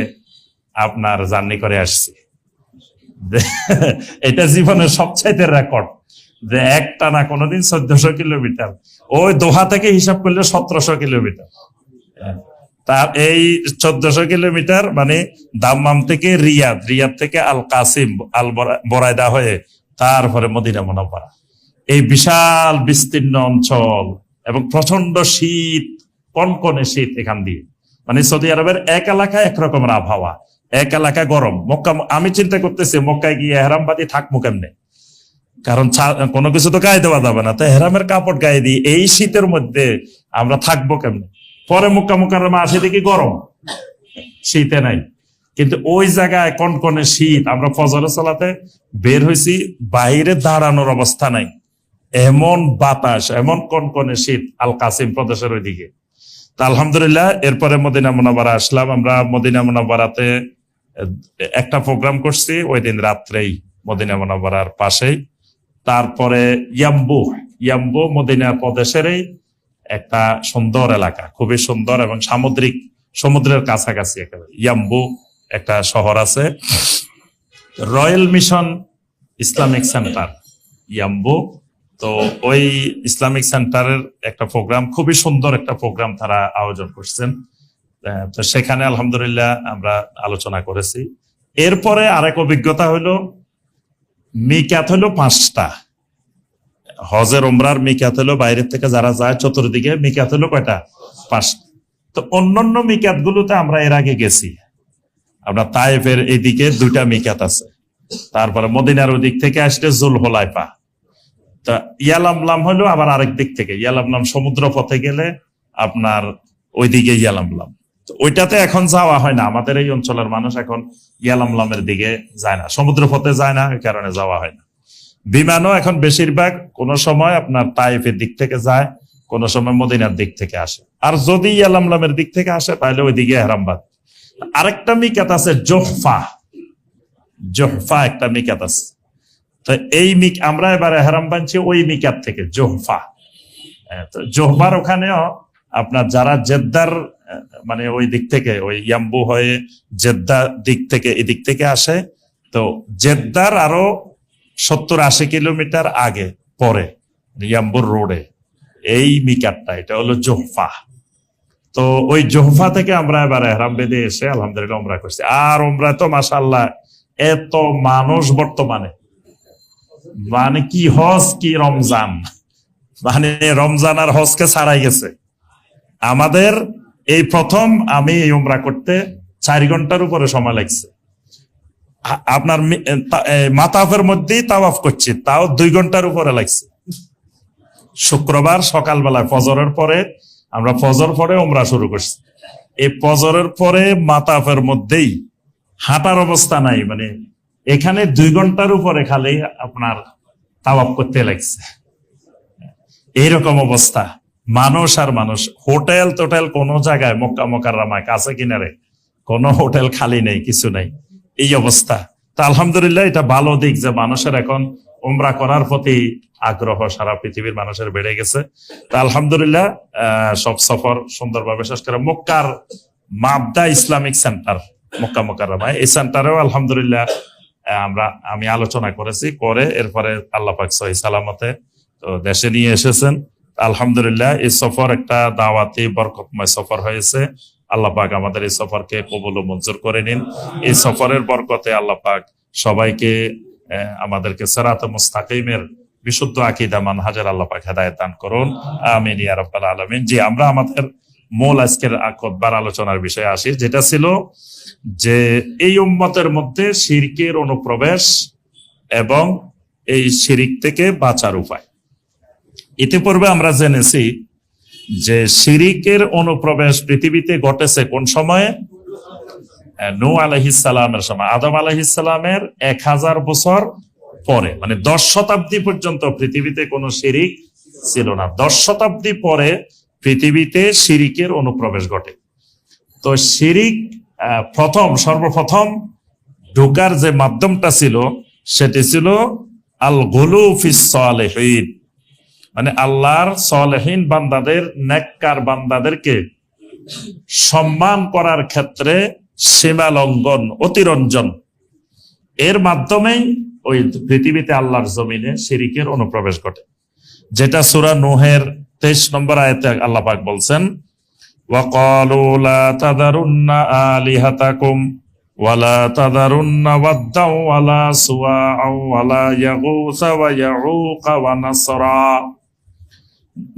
Speaker 2: আপনার জার্নি করে আসছি। এটা জীবনের সবচাইতে রেকর্ড, যে একটানা কোনোদিন 1400 কিলোমিটার। ওই দোহা থেকে হিসাব করলে 1700 কিলোমিটার। তার এই 1400 কিলোমিটার মানে দাম্মাম থেকে রিয়াদ, রিয়াদ থেকে আল কাসিম, আল বরাইদা হয়ে তারপরে মদিনা মুনাওয়ারা। এই বিশাল বিস্তীর্ণ অঞ্চল এবং প্রচন্ড শীত, কনকনে শীত এখান দিয়ে। মানে সৌদি আরবের এক এলাকায় একরকমের আবহাওয়া, এক এলাকায় গরম। মক্কা, আমি চিন্তা করতেছি মক্কায় গিয়ে এহরামবাদী থাকবো কেমনে, কারণ কোনো কিছু তো গায়ে দেওয়া যাবে না, তো এহরামের কাপড় গায়ে দিই, এই শীতের মধ্যে আমরা থাকবো কেমনে। পরে মক্কা মুকাররমা আসে দেখি গরম, শীতে নাই। কিন্তু ওই জায়গায় কনকনে শীত। আমরা ফজরের সালাতে বের হয়েছি, বাইরে দাঁড়ানোর অবস্থা নাই, এমন বাতাস, এমন কনকনে শীত আল কাসিম প্রদেশের ওইদিকে। তা আলহামদুলিল্লাহ এরপরে মদিনা মুনাওয়ারা আসলাম। আমরা মদিনা মুনাওয়ারাতে একটা প্রোগ্রাম করছি ওই দিন রাত্রেই, মদিনা মুনাওয়ারার পাশেই। তারপরে ইয়াম্বু মদিনা প্রদেশেরই একটা সুন্দর এলাকা, খুবই সুন্দর এবং সামুদ্রিক, সমুদ্রের কাছাকাছি একেবারে ইয়াম্বু একটা শহর আছে। Royal mission Islamic centre Yanbu. তো ওই ইসলামিক সেন্টারের একটা প্রোগ্রাম, খুবই সুন্দর একটা প্রোগ্রাম তারা আয়োজন করছেন। তো সেখানে আলহামদুলিল্লাহ আমরা আলোচনা করেছি। এরপরে আরেক অভিজ্ঞতা হইলো, মিকাত হলো 5টা। হজের উমরার মিকাত হলো, বাইরের থেকে যারা যায় চতুর্দিকে, মিকাত হলো কয়টা? 5টা। তো অন্যান্য মিকাত গুলোতে আমরা এর আগে গেছি। আপনার তায়েফের এইদিকে 2টা মিকাত আছে, তারপরে মদিনার ওই দিক থেকে আসলে জুলহুলাইফা। তা ইয়ালামলাম হলো আবার আরেক দিক থেকে, ইয়ালামলাম সমুদ্র পথে গেলে আপনার ওইদিকে ইয়ালামলাম। তো ওইটাতে এখন যাওয়া হয় না, আমাদের এই অঞ্চলের মানুষ এখন ইয়ালামলামের দিকে যায় না, সমুদ্র পথে যায় না, এই কারণে যাওয়া হয় না। বিমানও এখন বেশিরভাগ কোন সময় আপনার তাইফের দিক থেকে যায়, কোন সময় মদিনার দিক থেকে আসে। আর যদি ইয়ালামলামের দিক থেকে আসে তাহলে ওইদিকে এহরামবাদ। আরেকটা মিকাত আছে জোহফা একটা মিকাত আছে। তো এই আমরা এবার এহরাম বানছি ওই মিকাত থেকে, জোহফা। তো জোহফার ওখানেও আপনার যারা জেদ্দার মানে ওই দিক থেকে, ওই ইয়াম্বু হয়ে জেদ্দা দিক থেকে এদিক থেকে আসে, তো জেদ্দার আরো 70-80 কিলোমিটার আগে পরে ইয়াম্বুর রোডে এই মিকাতটা, এটা হলো জোহফা। তো ওই জোহফা থেকে আমরা এবার এহরাম বেঁধে এসে আলহামদুলিল্লাহ উমরা করছি। আর উমরা তো মাশাআল্লাহ এত মানুষ বর্তমানে, মানে কি হজ কি রমজান, মানে রমজান আর হজকে ছাড়াই গেছে। আমাদের এই প্রথম আমি এই উমরা করতে 4 ঘন্টার উপরে সময় লাগছে। আপনার মাতাফের মধ্যেই তাওয়াফ করছি, তাও 2 ঘন্টার উপরে লাগছে। শুক্রবার সকালবেলায় ফজরের পরে, আমরা ফজর পরে উমরা শুরু করছি। এই ফজরের পরে মাতাফের মধ্যেই হাঁটার অবস্থা নাই, মানে এখানে 2 ঘন্টার উপরে খালি আপনার তাওয়াফ করতে লাগছে। এইরকম অবস্থা, মানুষ আর মানুষ। হোটেল টোটেল কোন জায়গায় মক্কা মুকাররমায় কাছে কিনারে কোনো হোটেল খালি নেই, কিছু নেই, এই অবস্থা। তা আলহামদুলিল্লাহ এটা ভালো দিক যে মানুষের এখন উমরা করার প্রতি আগ্রহ সারা পৃথিবীর মানুষের বেড়ে গেছে। তা আলহামদুলিল্লাহ সব সফর সুন্দরভাবে শেষ করে মক্কার মাবদা ইসলামিক সেন্টার মক্কা মুকাররমায়, এই সেন্টারেও আলহামদুলিল্লাহ আমি আলোচনা করেছি, করে এরপরে আল্লাহ পাক সহিহ সালামতে তো দেশে নিয়ে এসেছেন। আলহামদুলিল্লাহ এই সফর একটা দাওয়াতি বরকতময় সফর হয়েছে। আল্লাহ পাক আমাদের এই সফরকে কবুল ও মঞ্জুর করে নিন। এই সফরের বরকতে আল্লাহ পাক সবাইকে আমাদেরকে সিরাতে মুস্তাকিমের বিশুদ্ধ আকীদা মানহাজের আল্লাহ পাক হেদায়েত দান করুন, আমিন ইয়া রাব্বাল আলামিন। জি, আমরা আমাদের মূল আজকের খুতবার আলোচনার বিষয়ে আসি, যেটা ছিল যে এই উম্মতের মধ্যে শিরকের অনুপ্রবেশ এবং এই শিরিক থেকে বাঁচার উপায়। ইতিপূর্বে আমরা জেনেছি যে শিরিকের অনুপ্রবেশ পৃথিবীতে ঘটেছে কোন সময়ে? নূহ আলাইহিস সালামের সময়। আদম আলাইহিস সালামের 1000 বছর পরে, মানে 10 শতাব্দী পর্যন্ত পৃথিবীতে কোনো শিরিক ছিল না। 10 শতাব্দী পরে পৃথিবীতে শিরিকের অনুপ্রবেশ ঘটে। তো শিরিক সর্বপ্রথম ঢোকার যে মাধ্যমটা ছিল সেটি ছিল আল গুলু ফিস সালিহিন, মানে আল্লাহর সালেহীন বান্দাদের, নেককার বান্দাদেরকে সম্মান করার ক্ষেত্রে সীমা লঙ্ঘন, অতিরঞ্জন, এর মাধ্যমেই ওই পৃথিবীতে আল্লাহর জমিনে শিরিকের অনুপ্রবেশ ঘটে, যেটা সূরা নূহের 23 নম্বর আয়াতে আল্লাহ পাক বলছেন, ওয়াকালু লা তাযারুন্না আলিহাতাকুম ওয়ালা তাযারুন্না ওয়াদ্দাও ওয়ালা সুওয়াআ ওয়ালা ইয়াগুসা ওয়া ইয়াউকা ওয়া নাসরা।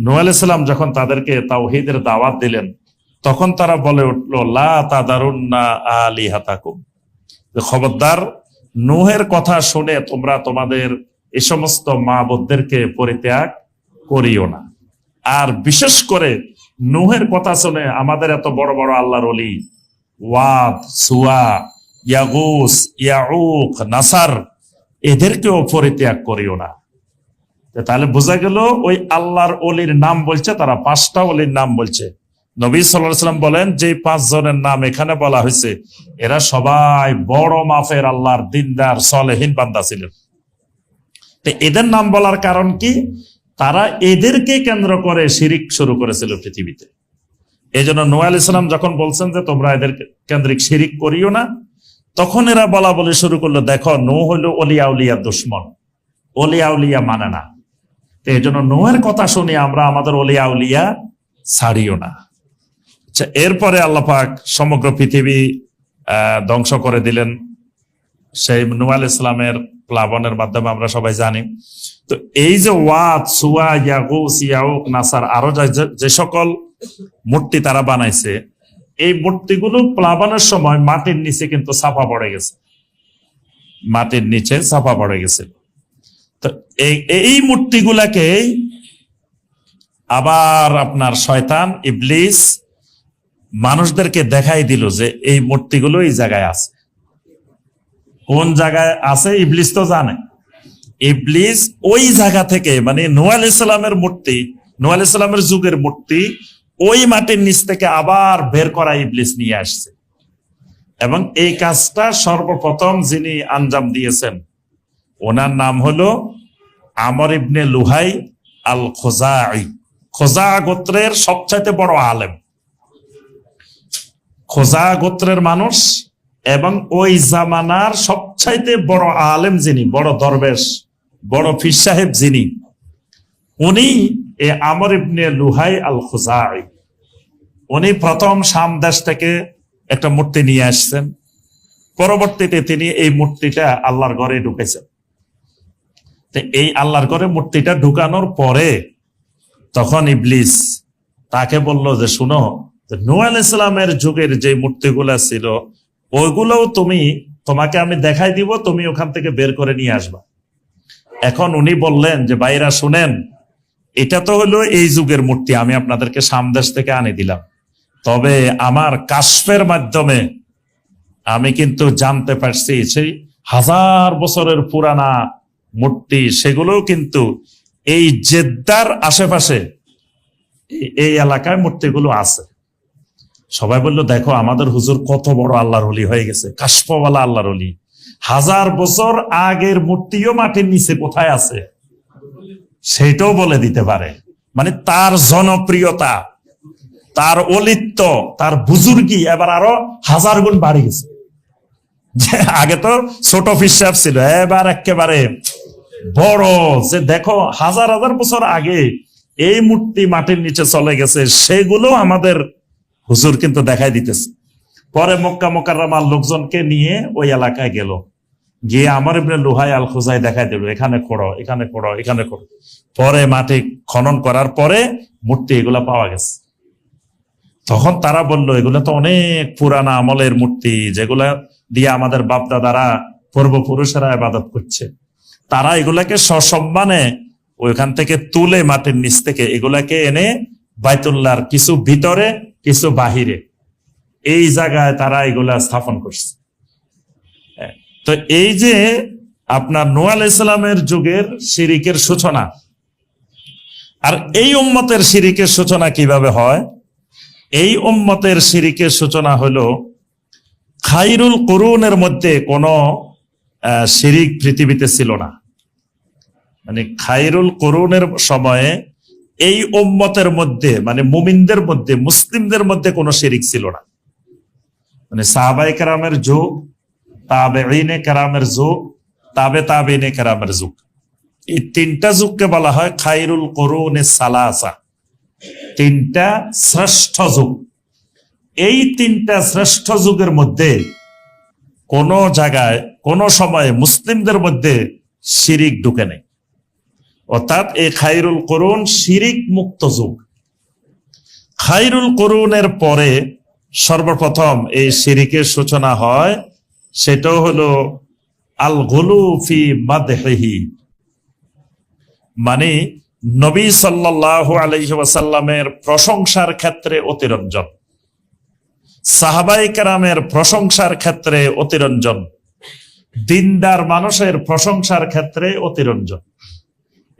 Speaker 2: নূহ আলাইহিস সালাম যখন তাদেরকে তাওহীদের দাওয়াত দিলেন, তখন তারা বলে উঠলো লা তাযারুন্না আলিহাতাকুম, খবরদার নূহের কথা শুনে তোমরা তোমাদের এই সমস্ত মাবুদদেরকে পরিত্যাগ করিও না। আর বিশেষ করে নূহের কথা শুনে আমাদের এত বড় বড় আল্লাহর ওলি ওয়াদ, সুয়া, ইয়াগুস, ইয়াউক, নাসার, এদেরকেও পরিত্যাগ করিও না। তাহলে বোঝা গেল ওই আল্লাহর ওলির নাম বলছে, তারা 5টা ওলির নাম বলছে। নবী সাল্লাল্লাহু আলাইহি ওয়াসাল্লাম বলেন যে 5 জনের নাম এখানে বলা হয়েছে, এরা সবাই বড় মাফের আল্লাহর দিনদার সালেহীন বান্দা ছিলেন। তো এদের নাম বলার কারণ কি? তারা এদেরকে কেন্দ্র করে শিরিক শুরু করেছিল পৃথিবীতে। এই জন্য নূহ আলাইহিস সালাম যখন বলছেন যে তোমরা এদের কেন্দ্রিক শিরিক করিও না, তখন এরা বলা বলে শুরু করলো, দেখো নূহ হলো ওলিয়া উলিয়া দুশমন, ওলিয়া উলিয়া মানে না। তো এই জন্য নূহের কথা শুনি আমরা আমাদের ওলিয়া উলিয়া ছাড়িও না। আচ্ছা, এরপরে আল্লাহ পাক সমগ্র পৃথিবী ধ্বংস করে দিলেন সেই নূহ আলাইহিস সালামের প্লাবনের মাধ্যমে, আমরা সবাই জানি। তো এই যে ওয়াদ, সুয়া, ইয়াগুস, ইয়াউক, নাসার, আরো যে সকল মূর্তি তারা বানাইছে, এই মূর্তিগুলো প্লাবনের সময় মাটির নিচে কিন্তু চাপা পড়ে গেছে, মাটির নিচে চাপা পড়ে গেছে। তো এই মূর্তিগুলাকে আবার আপনার শয়তান ইবলিস মানুষদেরকে দেখাই দিল যে এই মূর্তিগুলো এই জায়গায় আছে। কোন জায়গায় আছে ইবলিস তো জানে। ইবলিস ওই জায়গা থেকে, মানে নূহ আলাইহিস সালামের মূর্তি, নূহ আলাইহিস সালামের যুগের মূর্তি, ওই মাটির নিচ থেকে আবার বের করা ইবলিস নিয়ে আসছে। এবং এই কাজটা সর্বপ্রথম যিনি আঞ্জাম দিয়েছেন, ওনার নাম হলো আমর ইবনে লুহাই আল খোজাই। খোজা গোত্রের সবচাইতে বড় আলেম, খোজা গোত্রের মানুষ, এবং ওই জামানার সবচাইতে বড় আলেম যিনি, বড় দরবেশ, বড় পীর সাহেব যিনি, উনি আমর ইবনে লুহাই আল খোজাই। উনি প্রথম শাম দেশ থেকে একটা মূর্তি নিয়ে আসছেন, পরবর্তীতে তিনি এই মূর্তিটা আল্লাহর ঘরে ঢুকেছেন। তো এই আল্লাহর ঘরে মূর্তিটা ঢুকানোর পরে তখন ইবলিস তাকে বলল যে শুনো, নূহ আলাইহিস সালামের যুগের যে মূর্তিগুলা ছিল ওইগুলোও তোমাকে আমি দেখাই দিব, তুমি ওখান থেকে বের করে নিয়ে আসবা। এখন উনি বললেন যে ভাইরা শুনেন, এটা তো হলো এই যুগের মূর্তি, আমি আপনাদেরকে সামদেশ থেকে আনি দিলাম, তবে আমার কাশফের মাধ্যমে আমি কিন্তু জানতে পারছি সেই 1000 বছরের পুরানা মূর্তি সেগুলোও কিন্তু এই জেদ্দার আশেপাশে এই এলাকায় মূর্তিগুলো আছে। সবাই বলল দেখো আমাদের হুজুর কত বড় আল্লাহর ওলি হয়ে গেছে, কাশফওয়ালা আল্লাহর ওলি। 1000 বছর আগের মূর্তিও মাটির নিচে কোথায় আছে সেটাও বলে দিতে পারে। মানে তার জনপ্রিয়তা, তার অলিত্ব, তার বুজুর্গি এবার আরো 1000 গুণ বাড়ি গেছে। যে আগে তো ছোট ফিসাব ছিল, এবার একেবারে বড়, যে দেখো 1000 বছর আগে এই মূর্তি মাটির নিচে চলে গেছে, সেগুলো আমাদের হুজুর কিন্তু দেখাই দিতেছে। পরে মক্কা মুকাররমার লোকজনকে নিয়ে ওই এলাকায় গেল, গিয়ে আমর ইবনে লুহাই আল খুজাই দেখাই দিল, এখানে খোঁড়ো, এখানে খোঁড়ো, এখানে খোঁড়ো। পরে মাটি খনন করার পরে মূর্তি এগুলা পাওয়া গেছে। তখন তারা বলল এগুলো তো অনেক পুরানা আমলের মূর্তি, যেগুলা দিয়ে আমাদের বাপদাদারা পূর্বপুরুষেরা ইবাদত করছে। তারা এগুলাকে সসম্মানে ওইখান থেকে তুলে মাটির নিচ থেকে এগুলাকে এনে বাইতুল্লাহর কিছু ভিতরে কিছু বাহিরে এই জায়গায় তারা এগুলা স্থাপন করছে। তো এই যে আপনার নূহ আলাইহিস সালামের যুগের শিরিকের সূচনা, আর এই উম্মতের শিরিকের সূচনা কিভাবে হয়? এই উম্মতের শিরিকের সূচনা হলো খায়রুল কুরুনের মধ্যে কোনো শিরিক পৃথিবীতে ছিল না। মানে খায়রুল কুরুনের সময়ে এই উম্মতের মধ্যে, মানে মুমিনদের মধ্যে, মুসলিমদের মধ্যে কোনো শিরিক ছিল না। মানে সাহাবায়ে কেরামের যুগ, তাবেঈনে কেরামের যুগ, তাবেঈনে কেরামের যুগ, এই 3টা যুগকে বলা হয় খায়রুল কুরুনে সালাসা, 3টা শ্রেষ্ঠ যুগ। এই 3টা শ্রেষ্ঠ যুগের মধ্যে কোন জায়গায় কোন সময়ে মুসলিমদের মধ্যে শিরিক ঢুকে নেই। অর্থাৎ এই খায়রুল কুরুন শিরিক মুক্ত যুগ। খায়রুল কুরুনের পরে সর্বপ্রথম এই শিরিকের সূচনা হয়, সেটাও হলো আল গুলু ফি মাদহিহি, মানে নবী সাল্লাল্লাহু আলাইহি ওয়াসাল্লামের প্রশংসার ক্ষেত্রে অতিরঞ্জন, সাহাবায়ে কেরামের প্রশংসার ক্ষেত্রে অতিরঞ্জন, দিনদার মানুষের প্রশংসার ক্ষেত্রে অতিরঞ্জন।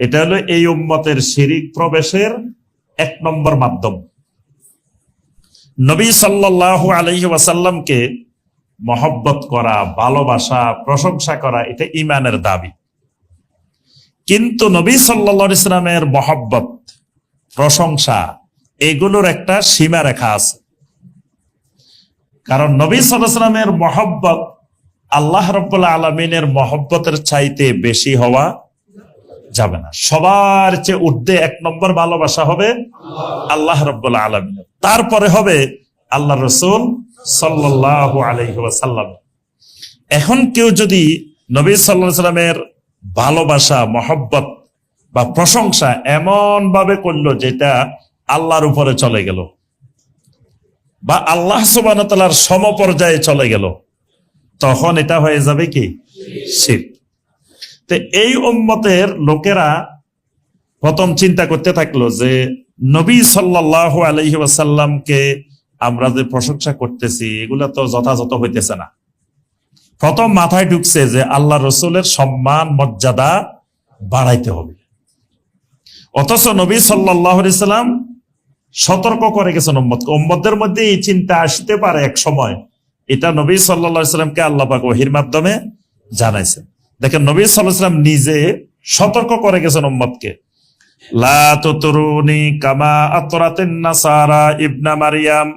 Speaker 2: এটা হলো এই উম্মতের শিরিক প্রবেশের 1 নম্বর মাধ্যম। নবী সাল্লাল্লাহু আলাইহি ওয়াসাল্লামকে মহব্বত করা, ভালোবাসা, প্রশংসা করা, এটা ঈমানের দাবি। কিন্তু নবী সাল্লাল্লাহু আলাইহি ওয়াসাল্লামের মহব্বত, প্রশংসা, এগুলোর একটা সীমা রেখা আছে। কারণ নবী সাল্লাল্লাহু আলাইহি ওয়াসাল্লামের মহব্বত আল্লাহ রাব্বুল আলামিনের মহব্বতের চাইতে বেশি হওয়া যাবে না। সবার চেয়ে ঊর্ধ্বে 1 নম্বর ভালোবাসা হবে আল্লাহ রাব্বুল আলামিনের, তারপরে হবে আল্লাহ রাসূল সাল্লাল্লাহু আলাইহি ওয়াসাল্লাম। এখন কেউ যদি নবী সাল্লাল্লাহু আলাইহি ওয়াসাল্লামের ভালোবাসা, মহব্বত বা প্রশংসা এমন ভাবে করলো যেটা আল্লাহর উপরে চলে গেল, বা আল্লাহ সুবহানাহু ওয়া তাআলার সমপর্যায়ে চলে গেল, তখন এটা হয়ে যাবে কি? শিরক। তো এই উম্মতের লোকেরা প্রথম চিন্তা করতে থাকলো যে নবী সাল্লাল্লাহু আলাইহি ওয়াসাল্লামকে আমরা যে প্রশংসা করতেছি এগুলা তো যথাযথ হইতেছে না। প্রথম মাথায় ঢুকছে যে আল্লাহ রসুলের সম্মান মর্যাদা বাড়াইতে হবে। অথচ নবী সাল্লাল্লাহু আলাইহি ওয়াসাল্লাম সতর্ক করে গেছেন উম্মতকে। উম্মতদের মধ্যে এই চিন্তা আসতে পারে এক সময়, এটা নবী সাল্লাল্লাহু আলাইহি ওয়াসাল্লামকে আল্লাহ পাক ওহীর মাধ্যমে জানাইছেন। দেখেন নবী সাল্লাল্লাহু আলাইহি ওয়াসাল্লাম নিজে সতর্ক করে গেছেন উম্মতকে, লা তুতরুনি কামা আতরাতিন নাসারা ইবনা মারিয়াম,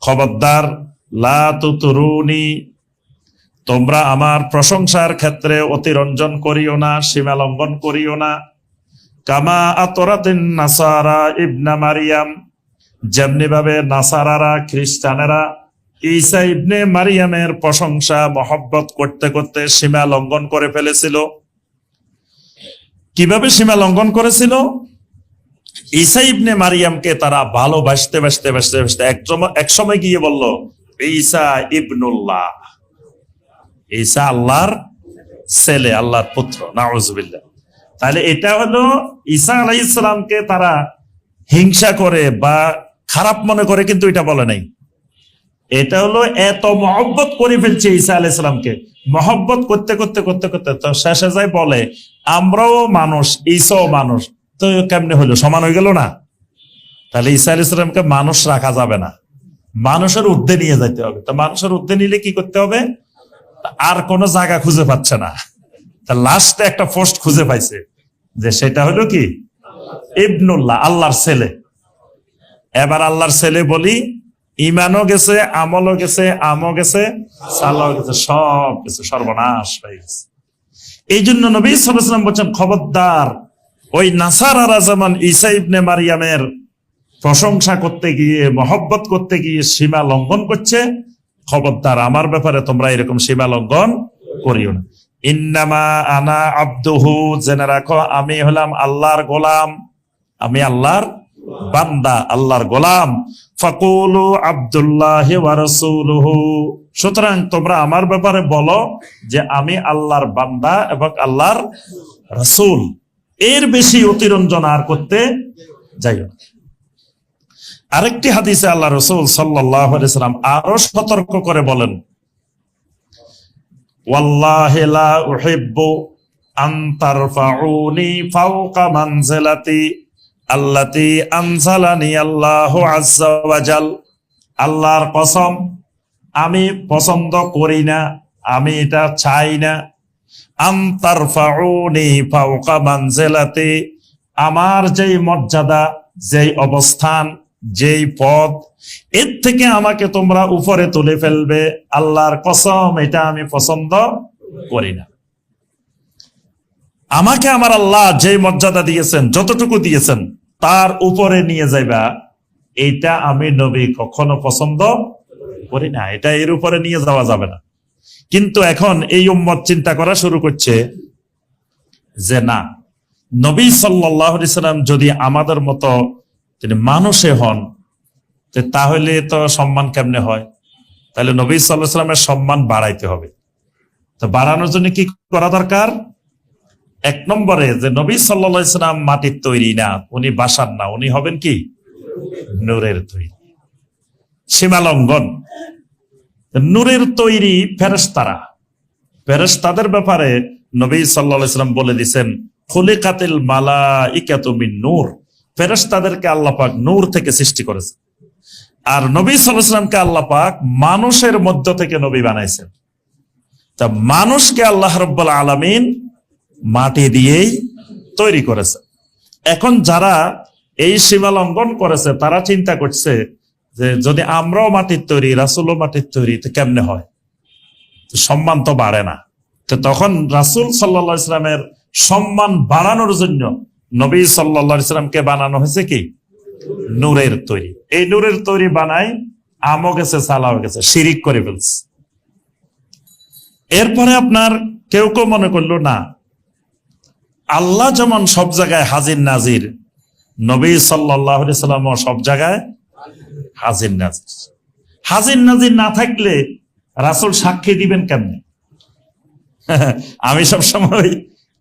Speaker 2: খবরদার, লা তুতরুনি, তোমরা আমার প্রশংসার ক্ষেত্রে অতিরঞ্জন করিও না, সীমা লঙ্ঘন করিও না। কামা আতরাতিন নাসারা ইবনা মারিয়াম, যেমনি ভাবে নাসারারা খ্রিস্টানেরা ঈসা ইবনে মারিয়ামের প্রশংসা মহব্বত করতে করতে সীমা লঙ্ঘন করে ফেলেছিল। কিভাবে সীমা লঙ্ঘন করেছিল? ঈসা ইবনে মারিয়ামকে তারা ভালোবাসতে বাসতে বাসতে বাসতে এক সময় গিয়ে বলল, ঈসা ইবনুল্লাহ, ঈসা আল্লাহর ছেলে, আল্লাহর পুত্র, নাউজুবিল্লাহ। তাহলে এটা হলো ঈসা আলাইহিস সালামকে তারা হিংসা করে বা খারাপ মনে করে, কিন্তু এটা বলে নাই। এটা হলো এত মহব্বত করে ফেলছে ঈসা আলাইহিস সালামকে, মহব্বত করতে করতে করতে করতে তো শেষে যায় বলে, আমরাও মানুষ, ঈসাও মানুষ, তো কেমনে হলো, সমান হয়ে গেল না? তাহলে ঈসা আলাইহিস সালামকে মানুষ রাখা যাবে না, মানুষের ঊর্ধ্বে নিয়ে যেতে হবে। তো মানুষের ঊর্ধ্বে নিলে কি করতে হবে? আর কোনো জায়গা খুঁজে পাচ্ছে না, তা লাস্টে একটা পোস্ট খুঁজে পাইছে, যে সেটা হলো কি ইবনুল্লাহ, আল্লাহর ছেলে। এবার আল্লাহর ছেলে বলি, ইমানও গেছে, আমলও গেছে, আমও গেছে, সালাও গেছে, সব কিছু সর্বনাশ হয়ে গেছে। এই জন্য নবী সাল্লাল্লাহু আলাইহি ওয়াসাল্লাম বলছেন, খবরদার, ওই নাসারারা যেমন ঈসা ইবনে মারিয়ামের প্রশংসা করতে গিয়ে মহব্বত করতে গিয়ে সীমা লঙ্ঘন করছে, খবরদার আমার ব্যাপারে তোমরা এরকম সীমা লঙ্ঘন করিও না। ইন্নামা আনা আব্দুহু, জেনে রাখো আমি হলাম আল্লাহর গোলাম, আমি আল্লাহর বান্দা, আল্লাহর গোলাম। ফাকুলু আব্দুল্লাহি ওয়া রাসূলুহু, সুতরাং তোমরা আমার ব্যাপারে বলো যে আমি আল্লাহর বান্দা এবং আল্লাহর রাসূল। এর বেশি অতিরঞ্জন আর করতে যাইও না। আরেকটি হাদিসে আল্লাহ রাসূল সাল্লাল্লাহু আলাইহি ওয়াসাল্লাম আরো সতর্ক করে বলেন, ওয়াল্লাহি লা উহিব্বু আন তারফাউনি ফাওকা মানজিলাতি আল্লাতী আনজালানি আল্লাহু আযজা ওয়া জাল। আল্লাহর কসম, আমি পছন্দ করি না, আমি এটা চাই না, আন তারফাউনি ফাওকা মানজিলাতি, আমার যেই মর্যাদা, যেই অবস্থান, যেই পদ, এর থেকে আমাকে তোমরা উপরে তুলে ফেলবে, আল্লাহর কসম এটা আমি পছন্দ করি না। আমাকে আমার আল্লাহ যেই মর্যাদা দিয়েছেন, যতটুকু দিয়েছেন, তার উপরে নিয়ে যাইবা, এটা আমি নবী কখনো পছন্দ করি না, এটা এর উপরে নিয়ে যাওয়া যাবে না। কিন্তু এখন এই উম্মত চিন্তা করা শুরু করছে যে না, নবী সাল্লাল্লাহু আলাইহি সাল্লাম যদি আমাদের মতো তিনি মানুষে হন, তাহলে তো সম্মান কেমনে হয়? তাহলে নবী সাল্লাল্লাহু আলাইহি সাল্লামের সম্মান বাড়াইতে হবে। তো বাড়ানোর জন্য কি করা দরকার? এক নম্বরে, যে নবী সাল্লাল্লাহু আলাইহি সাল্লাম মাটির তৈরি না, উনি বাসার না, উনি হবেন কি নূরের তৈরি। সীমা লঙ্ঘন, নূরের তৈরি ফেরেশতারা, ফেরেশতাদের ব্যাপারে নবী সাল্লাল্লাহু আলাইহি সাল্লাম বলে দিয়েছেন, খুলিকাতিল মালাইকাতু মিন নূর, ফেরেশতাদেরকে আল্লাহ পাক নূর থেকে সৃষ্টি করেছে। আর নবী সাল্লাল্লাহু আলাইহি সাল্লামকে আল্লাহ পাক মানুষের মধ্য থেকে নবী বানাইছেন। তা মানুষকে আল্লাহ রাব্বুল আলামিন মাটি দিয়েই তৈরি করেছে। এখন যারা এই সীমা লঙ্ঘন করেছে, তারা চিন্তা করছে যে যদি আমরাও মাটির তৈরি, রাসূলও মাটির তৈরি, তো কেমনে হয়? সম্মান তো বাড়ে না। তো তখন রাসূল সাল্লাল্লাহু আলাইহি সাল্লামের সম্মান বাড়ানোর জন্য নবী সাল্লাল্লাহু আলাইহি সাল্লামকে বানানো হয়েছে কি নূরের তৈরি। এই নূরের তৈরি বানাই আমও গেছে, সালাও গেছে, শিরিক করে ফেলছে। এরপরে আপনার কেউ কেউ মনে করলো না, আল্লাহ যেমন সব জায়গায় হাজির নাজির, নবী সাল্লাল্লাহু আলাইহি সাল্লামও সব জায়গায় হাজির নাজির। হাজির নাজির না থাকলে রাসূল সাক্ষী দিবেন কেমনে? আমি সবসময়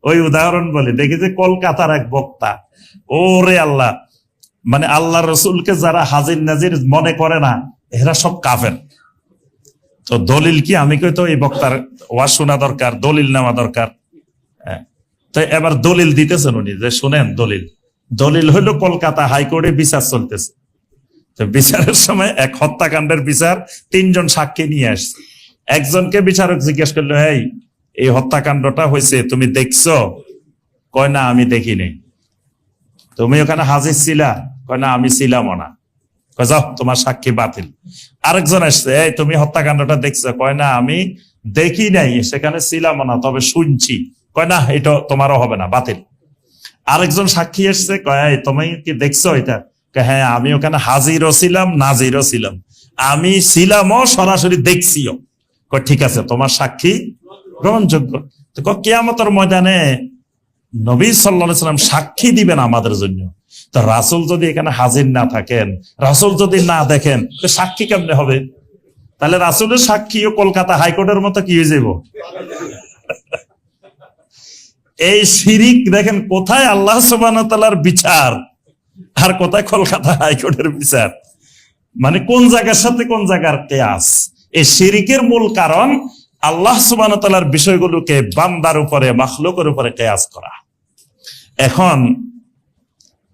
Speaker 2: ওই উদাহরণ বলি, দেখি যে কলকাতার এক বক্তা, ওরে আল্লাহ, মানে আল্লাহ রসুলকে যারা হাজির নাজির মনে করে না, এরা সব কাফের। তো দলিল কি? আমি কই তো এই বক্তার ওয়াজ শোনা দরকার, দলিল নেওয়া দরকার। তো এবার দলিল দিতেছেন উনি, যে শুনেন দলিল। দলিল হলো কলকাতা হাইকোর্টে বিচার চলতেছে। তো বিচারের সময় এক হত্যাকাণ্ডের বিচার, 3 জন সাক্ষী নিয়ে আসছে। একজনকে বিচারক জিজ্ঞেস করলো, এই হত্যাকাণ্ডটা হয়েছে, তুমি দেখছো? কয় না, আমি দেখিনি। তুমি ওখানে হাজির ছিলা? কয় না, আমি ছিলামও না। কয় যাও, তোমার সাক্ষী বাতিল। আরেকজন আসছে, তুমি হত্যাকাণ্ডটা দেখছো? কয় না, আমি দেখি নাই, সেখানে ছিলামও না, তবে শুনছি। কয় না, এটা তোমারও হবে না, বাতিল। আরেকজন সাক্ষী এসছে, কয় তুমি কি দেখছো এটা? হ্যাঁ আমি ওখানে হাজিরও ছিলাম, নাজিরও ছিলাম, আমি ছিলামও, সরাসরি দেখছিও। ঠিক আছে, তোমার সাক্ষী গ্রহণযোগ্য। তো কিয়ামতের ময়দানে নবী সাল্লাল্লাহু আলাইহি সাল্লাম সাক্ষী দিবেন আমাদের জন্য। তো রাসূল যদি এখানে হাজির না থাকেন, রাসূল যদি না দেখেন, তো সাক্ষী কেমনে হবে? তাহলে রাসূলের সাক্ষীও কলকাতা হাইকোর্টের মতো কি হয়ে যাব? এই শিরিক দেখেন কোথায় আল্লাহ সুবহানাহু ওয়া তাআলার বিচার আর কোথায় কলকাতা হাইকোর্টের বিচার, মানে কোন জায়গার সাথে কোন জায়গার কিয়াস। এই শিরিকের মূল কারণ আল্লাহ সুবহানাহু ওয়া তাআলার বিষয়গুলোকে বান্দার উপরে, মাখলুকের উপরে কিয়াস করা। এখন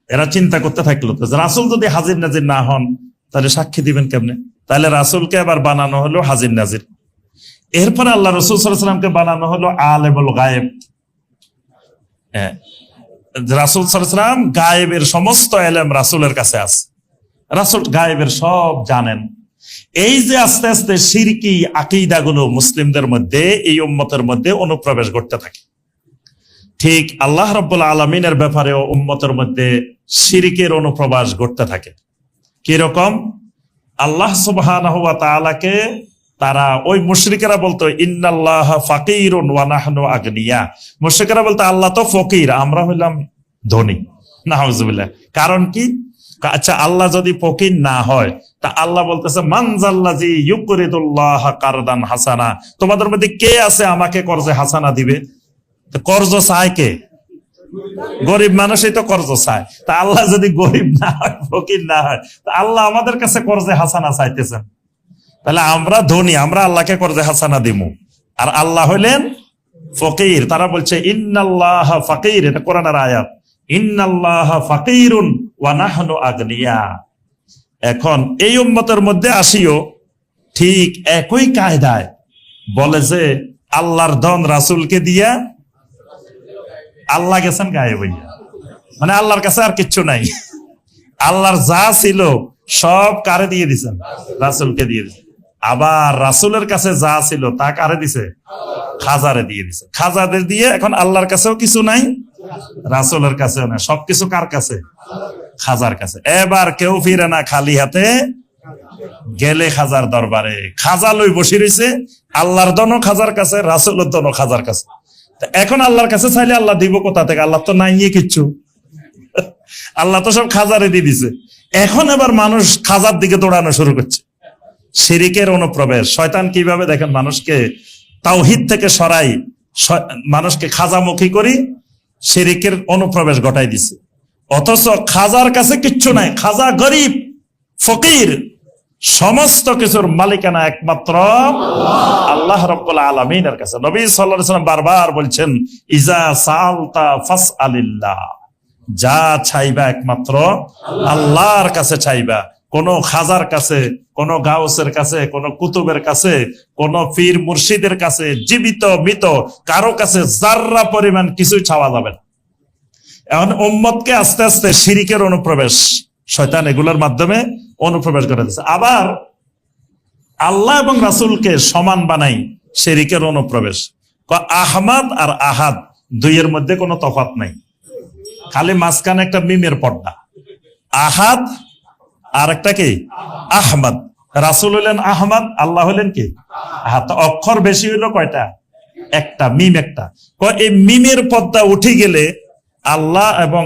Speaker 2: এরা চিন্তা করতে থাকলো, তো রাসূল যদি হাজির নাজির না হন তাহলে সাক্ষী দিবেন কেমনে? তাহলে রাসূলকে আবার বানানো হলো হাজির নাজির। এরপরে আল্লাহ রাসূল সাল্লাল্লাহু আলাইহি ওয়াসাল্লামকে বানানো হলো আলিমুল গায়েব। রাসূল সাল্লাল্লাহু আলাইহি ওয়াসাল্লাম গায়েবের সমস্ত ইলম রাসূলের কাছে আছে, রাসূল গায়েবের সব জানেন। এই যে আস্তে আস্তে শিরকি আকীদাগুলো মুসলিমদের মধ্যে, এই উম্মতের মধ্যে অনুপ্রবেশ করতে থাকে, ঠিক আল্লাহ রাব্বুল আলামিনের ব্যাপারেও উম্মতের মধ্যে শিরকের অনুপ্রবেশ ঘটতে থাকে। কিরকম? আল্লাহ সুবহানাহু ওয়া তাআলাকে তারা, ওই মুশরিকেরা বলতো ইন্নাল্লাহা ফাকিরুন ওয়া নাহনু আগনিয়া। মুশরিকেরা বলতো আল্লাহ তো ফকির, আমরা হইলাম ধনী। নাউযুবিল্লাহ। কারণ কি? আচ্ছা, আল্লাহ যদি ফকির না হয়, তা আল্লাহ বলতেছে মানজাল্লাযী ইউকরিদুল্লাহ কারদান হাসানা, তোমাদের মধ্যে কে আছে আমাকে কর্জে হাসানা দিবে? কর্জ চায় কে? গরিব মানুষই তো কর্জ চায়। তা আল্লাহ যদি গরিব না হয়, ফকির না হয়, তা আল্লাহ আমাদের কাছে কর্জে হাসানা চাইতেছেন, তাহলে আমরা ধনী, আমরা আল্লাহকে কর্জে হাসানা দিব। আর আল্লাহ হইলেন ফকির। তারা বলছে ইন্নাল্লাহা ফাকির, এটা কোরআনের আয়াত, ইন্নাল্লাহা ফাকিরুন ওয়া নাহনু আগনিয়া। এখন এই উম্মতের মধ্যে আসিও ঠিক একই কায়দায় বলে যে আল্লাহর ধন রাসূলকে দিয়া আল্লাহ গেছেন গায়েব হইয়া, মানে আল্লাহর কাছে আর কিচ্ছু নাই। আল্লাহর যা ছিল সব কারে দিয়ে দিছেন? রাসূলকে দিয়ে দিছেন। আবার রাসূলের কাছে যা ছিল তা কারে দিছে? খাজারে দিয়ে দিছে। খাজাদের দিয়ে এখন আল্লাহর কাছেও কিছু নাই, রাসূলের কাছেও না, সবকিছু কার কাছে? খাজার কাছে। এবার কেউ ফিরে না খালি হাতে, গেলে খাজার দরবারে। খাজা লই বসে রয়েছে, আল্লাহর দনও খাজার কাছে, রাসূলের দনও খাজার কাছে। এখন আল্লাহর কাছে চাইলে আল্লাহ দিব কোথা থেকে? আল্লাহ তো নাই কিচ্ছু, আল্লাহ তো সব খাজারে দিয়ে দিছে। এখন এবার মানুষ খাজার দিকে দৌড়ানো শুরু করছে। শিরিকের অনুপ্রবেশ। শয়তান কিভাবে দেখেন মানুষকে তাওহীদ থেকে সরাই, মানুষকে খাজামুখী করি, শিরিকের অনুপ্রবেশ ঘটাই দিছে। অথচ খাজার কাছে কিচ্ছু নাই, খাজা গরিব, ফকির, সমস্ত কিছুর মালিকানা একমাত্র আল্লাহ রাব্বুল আলামিনের কাছে। নবী সাল্লাল্লাহু আলাইহি ওয়াসাল্লাম বারবার বলছেন ইজা সাআলতা ফাসআলিল্লাহ, যা চাইবা একমাত্র আল্লাহর কাছে চাইবা। কোন খাজার কাছে, কোন গাউসের কাছে, কোন কুতুবের কাছে, কোন পীর মুর্শিদের কাছে, জীবিত মৃত কারো কাছে যাররা পরিমাণ কিছুই চাওয়া যাবে না। এখন উম্মতকে আস্তে আস্তে শিরিকের অনুপ্রবেশ, শয়তান এগুলোর মাধ্যমে অনুপ্রবেশ করে দিচ্ছে। আবার আল্লাহ এবং রাসূলকে সমান বানাই শিরিকের অনুপ্রবেশ। আহমাদ আর আহাদ দুইয়ের মধ্যে কোনো তফাৎ নাই, খালি মাঝখানে একটা মিমের পর্দা। আহাদ আর একটা কি? আহমদ। রাসূল হলেন আহমদ, আল্লাহ হলেন কি? আহাদ। অক্ষর বেশি হইলো কয়টা? একটা, মিম একটা। এই মিমের পর্দা উঠে গেলে আল্লাহ এবং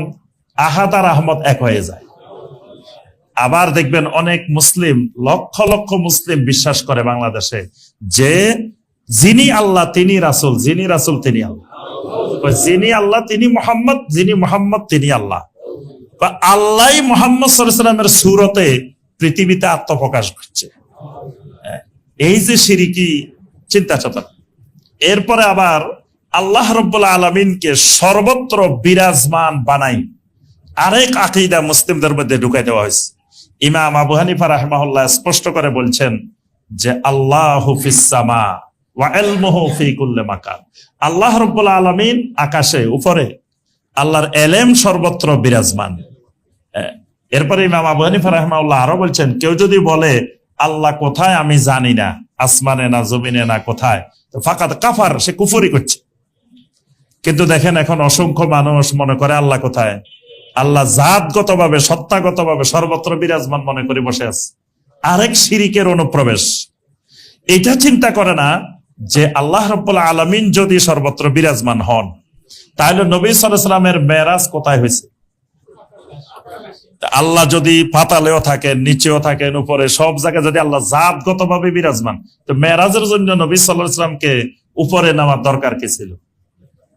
Speaker 2: আহাদ আর আহমদ এক হয়ে যায়। আবার দেখবেন অনেক মুসলিম, লক্ষ লক্ষ মুসলিম বিশ্বাস করে বাংলাদেশে যে যিনি আল্লাহ তিনি রাসূল, যিনি রাসূল তিনি আল্লাহ, যিনি আল্লাহ তিনি মুহাম্মদ, যিনি মুহাম্মদ তিনি আল্লাহ। আল্লাহ মুহাম্মদ সাল্লাল্লাহু আলাইহি ওয়াসাল্লামের সূরতে পৃথিবীতে আত্মপ্রকাশ করছে। এই যে শিরকি চিন্তা চেতনা। এরপরে আবার আল্লাহ রাব্বুল আলামিনকে সর্বত্র বিরাজমান বানাই আরেক আকীদা মুসলিমদের মধ্যে ঢুকাই দেওয়া হয়েছে। ইমাম আবু হানিফা রাহিমাহুল্লাহ স্পষ্ট করে বলছেন যে আল্লাহু ফিস সামা ওয়া ইলমুহু ফি কুল্লি মাকান। আল্লাহ রাব্বুল আলামিন আকাশে উপরে, আল্লাহর এলেম সর্বত্র বিরাজমান। এরপরে ইমাম আবু হানিফা রাহিমাহুল্লাহ আরো বলছেন, কেউ যদি বলে আল্লাহ কোথায় আমি জানি না, আসমানে না জমিনে না কোথায়, তো ফাকাত কাফার, সে কুফরি করছে। কিন্তু দেখেন এখন অসংখ্য মানুষ মনে করে আল্লাহ কোথায়? আল্লাহ জাতগত ভাবে সত্তাগত ভাবে সর্বত্র বিরাজমান মনে করে বসে আছে। আরেক শিরিকের অনুপ্রবেশ। এটা চিন্তা করে না যে আল্লাহ রাব্বুল আলামিন যদি সর্বত্র বিরাজমান হন, তাহলে নবী সাল্লাল্লাহু আলাইহি ওয়াসাল্লামের মেরাজ কোথায় হয়েছে? আল্লাহ যদি পাতালেও থাকেন, নিচেও থাকেন, উপরে, সব জায়গায় যদি আল্লাহ জাতগত ভাবে বিরাজমান, তো মেরাজের জন্য নবী সাল্লাল্লাহু আলাইহি ওয়াসাল্লামকে উপরে নেওয়ার দরকার কি ছিল?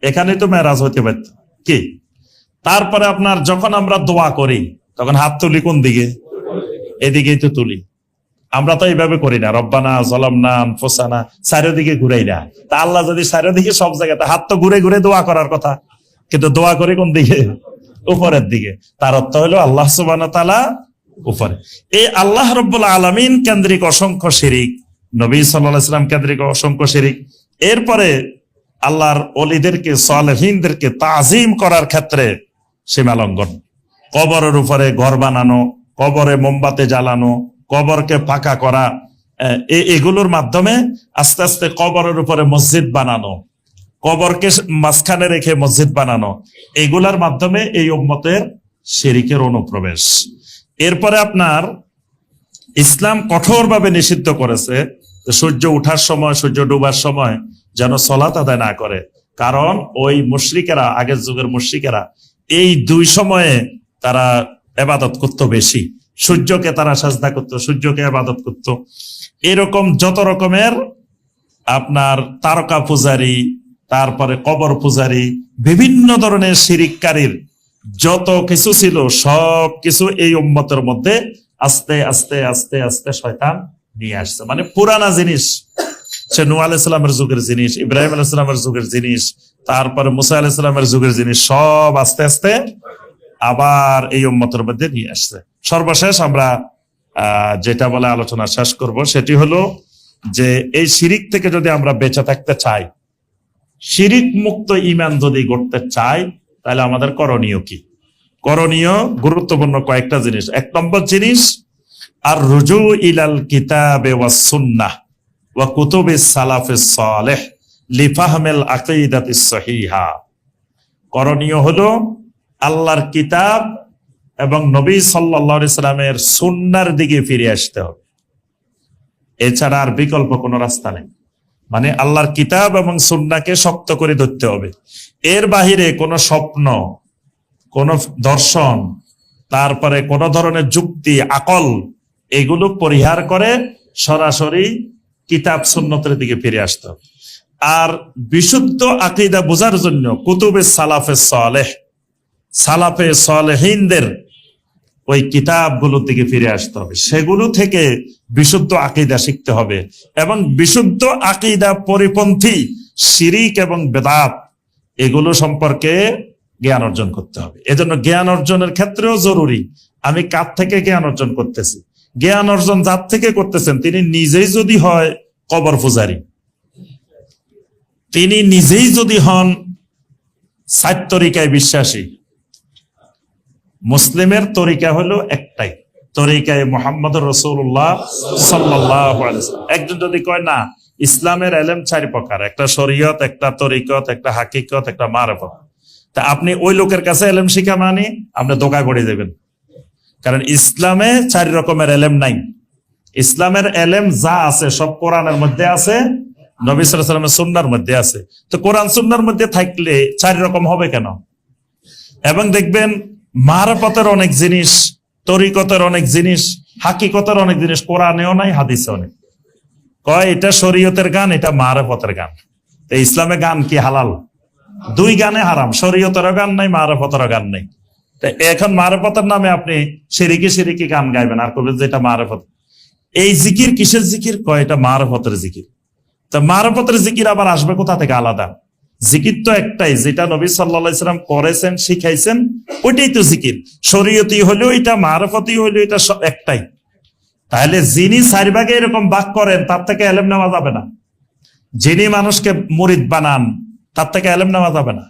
Speaker 2: এখানে তো মেরাজ হতে পারত কি? তারপরে আপনার যখন আমরা দোয়া করি তখন হাত তুলি কোন দিকে? এদিকেই তো তুলি। আমরা তো এইভাবে করি না, রব্বানা যালামনা আনফুসানা চারিদিকে ঘুরাই না। তা আল্লাহ যদি চারিদিকে সব জায়গাতে, হাত তো ঘুরে ঘুরে দোয়া করার কথা, কিন্তু দোয়া করি কোন দিকে? উপরের দিকে। তার অর্থ হলো আল্লাহ সুবহানাহু ওয়া তাআলা উপরে। এই আল্লাহ রাব্বুল আলামিন কেন্দ্রিক অসংখ্য শিরিক, নবী সাল্লাল্লাহু আলাইহি ওয়াসাল্লাম কেন্দ্রিক অসংখ্য শিরিক। এরপরে আল্লাহর ওলিদেরকে, সালেহিনদেরকে তাজিম করার ক্ষেত্রে সীমালঙ্ঘন, কবরের উপরে ঘর বানানো, কবরে মোমবাতি জ্বালানো, কবরকে পাকা করা, এগুলোর মাধ্যমে আস্তে আস্তে কবরের উপরে মসজিদ বানানো, কবরকে মাঝখানে রেখে মসজিদ বানানো, এগুলার মাধ্যমে এই উম্মতের শিরিকের অনুপ্রবেশ। এরপরে আপনার ইসলাম কঠোরভাবে নিষিদ্ধ করেছে সূর্য ওঠার সময়, সূর্য ডুবার সময় যেন সালাত আদায় না করে। কারণ ওই মুশরিকেরা, আগের যুগের মুশরিকেরা এই দুই সময়ে তারা ইবাদত করত বেশি। সূর্যকে তারা সাজদা করত, সূর্যকে ইবাদত করত। এরকম যত রকমের আপনার তারকা পূজারী, তারপরে কবর পূজারী, বিভিন্ন ধরনের শিরিককারীর যত কিছু ছিল সব কিছু এই উম্মতের মধ্যে আস্তে আস্তে আস্তে আস্তে শয়তান নিয়ে আসছে। মানে পুরানা জিনিস, সে নূহ আলাইহিস সালামের যুগের জিনিস, ইব্রাহিম আলাইহিস সালামের যুগের জিনিস, তারপরে মুসা আলাইহিস সালামের যুগের জিনিস, সব আস্তে আস্তে আবার এই উম্মতের মধ্যে নিয়ে আসছে। সর্বশেষ আমরা যেটা বলে আলোচনা শেষ করব, সেটি হলো যে এই শিরিক থেকে যদি আমরা বেঁচে থাকতে চাই, শিরিক মুক্ত ঈমান যদি গড়তে চাই, তাহলে আমাদের করণীয় কি? করণীয় গুরুত্বপূর্ণ কয়েকটা জিনিস। এক নম্বর জিনিস, আর রুজু ইলাল কিতাবে ওয়াস সুন্নাহ ওয়া কুতুবিস সালাফিস সালেহ লিফাহমিল আকীদাতিস সহিহা। করণীয় হলো আল্লাহর কিতাব এবং নবী সাল্লাল্লাহু আলাইহি সাল্লামের সুন্নাহর দিকে ফিরে আসতে হবে। এছাড়া আর বিকল্প কোনো রাস্তা নেই। মানে আল্লাহর কিতাব এবং সুন্নাহকে শক্ত করে ধরতে হবে। এর বাহিরে কোনো স্বপ্ন, কোন দর্শন, তারপরে কোন ধরনের যুক্তি, আকল, এগুলো পরিহার করে সরাসরি কিতাব সুন্নতের দিকে ফিরে আসতে হবে। আর বিশুদ্ধ আকীদা বোঝার জন্য কুতুবে সালাফে সালেহ, সালাফে সালেহিনদের ওই কিতাবগুলোর দিকে ফিরে আসতে হবে। সেগুলো থেকে বিশুদ্ধ আকীদা শিখতে হবে এবং বিশুদ্ধ আকীদা পরিপন্থী শিরিক এবং বেদাত এগুলো সম্পর্কে জ্ঞান অর্জন করতে হবে। এজন্য জ্ঞান অর্জনের ক্ষেত্রেও জরুরি আমি কার থেকে জ্ঞান অর্জন করতেছি। জ্ঞান অর্জন যার থেকে করতেছেন তিনি নিজেই যদি হয় কবর পূজারী, তিনি নিজেই যদি হন সাত তরিকায় বিশ্বাসী, মুসলিমের তরিকা হলো একটাই, তরিকায় মুহাম্মদুর রাসূলুল্লাহ সাল্লাল্লাহু আলাইহি ওয়াসাল্লাম। একজন যদি কয় না ইসলামের এলেম চার প্রকার, একটা শরীয়ত, একটা তরিকত, একটা হাকিকত, একটা মারিফত, তা আপনি ওই লোকের কাছে এলেম শিখা মানে আপনি ধোঁকায় পড়ে যাবেন। কারণ ইসলামে চার রকমের এলেম নাই। ইসলামের এলেম যা আছে সব কোরআনের মধ্যে আছে, নবী সাল্লাল্লাহু আলাইহি ওয়াসাল্লামের সুন্নাহর মধ্যে আছে। তো কোরআন সুন্নাহর মধ্যে থাকলে চার রকম হবে কেন? এবং দেখবেন মারিফতের অনেক জিনিস, তরিকতের অনেক জিনিস, হাকিকতের অনেক জিনিস কোরআনেও নাই, হাদিসেও নেই। কয় এটা শরীয়তের গান, এটা মারিফতের গান। তো ইসলামে গান কি হালাল? দুই গানে হারাম, শরীয়তেরও গান নাই, মারিফতেরও গান নেই। তো এখন মারিফতের নামে আপনি শিরিকি শিরিকি গান গাইবেন আর করবেন যে এটা মারিফত। এই জিকির কিসের জিকির? কয় এটা মারিফতের জিকির। তো মারিফতের জিকির আবার আসবে কোথা থেকে আলাদা? জিকির তো একটাই, যেটা নবী সাল্লাল্লাহু আলাইহি ওয়াসাল্লাম করেছেন, শিখাইছেন, ওইটাই তো জিকির। শরীয়তি হলেও এটা, মারিফতি হলেও এটা, একটাই। তাহলে যিনি চার ভাগে এরকম ভাগ করেন তার থেকে এলেম নেওয়া যাবে না। যিনি মানুষকে মুরিদ বানান তার থেকে এলেম নেওয়া যাবে না।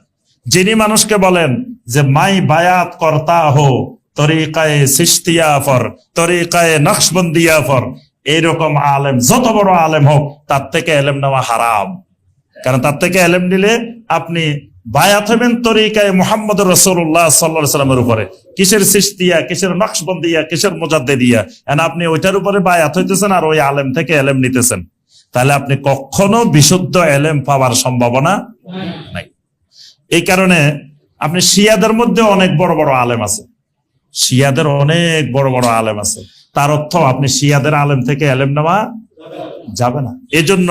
Speaker 2: যিনি মানুষকে বলেন যে মাই বায়াত করতা হো তরিকায়ে চিশতিয়া ফর, তরিকায়ে নকশবন্দিয়া ফর, এইরকম আলেম যত বড় আলেম হোক তার থেকে এলেম নেওয়া হারাম। কারণ তার থেকে এলেম নিলে আপনি বায়াত হবেন তরিকায় মুহাম্মদ রাসূলুল্লাহ সাল্লাল্লাহু আলাইহি সাল্লামের উপরে। কিসের সিস্তিয়া, কিসের নকশবন্দিয়া, কিসের মুজাদ্দিদিয়া, এন্ড আপনি ওইটার উপরে বায়াত হইতেছেন আর ওই আলেম থেকে এলেম নিতেছেন, তাহলে আপনি কখনো বিশুদ্ধ এলেম পাওয়ার সম্ভাবনা নাই। এই কারণে আপনি শিয়াদের মধ্যে অনেক বড় বড় আলেম আছে, শিয়াদের অনেক বড় বড় আলেম আছে, তার অর্থ আপনি শিয়াদের আলেম থেকে এলেম নেওয়া যাবে না। এজন্য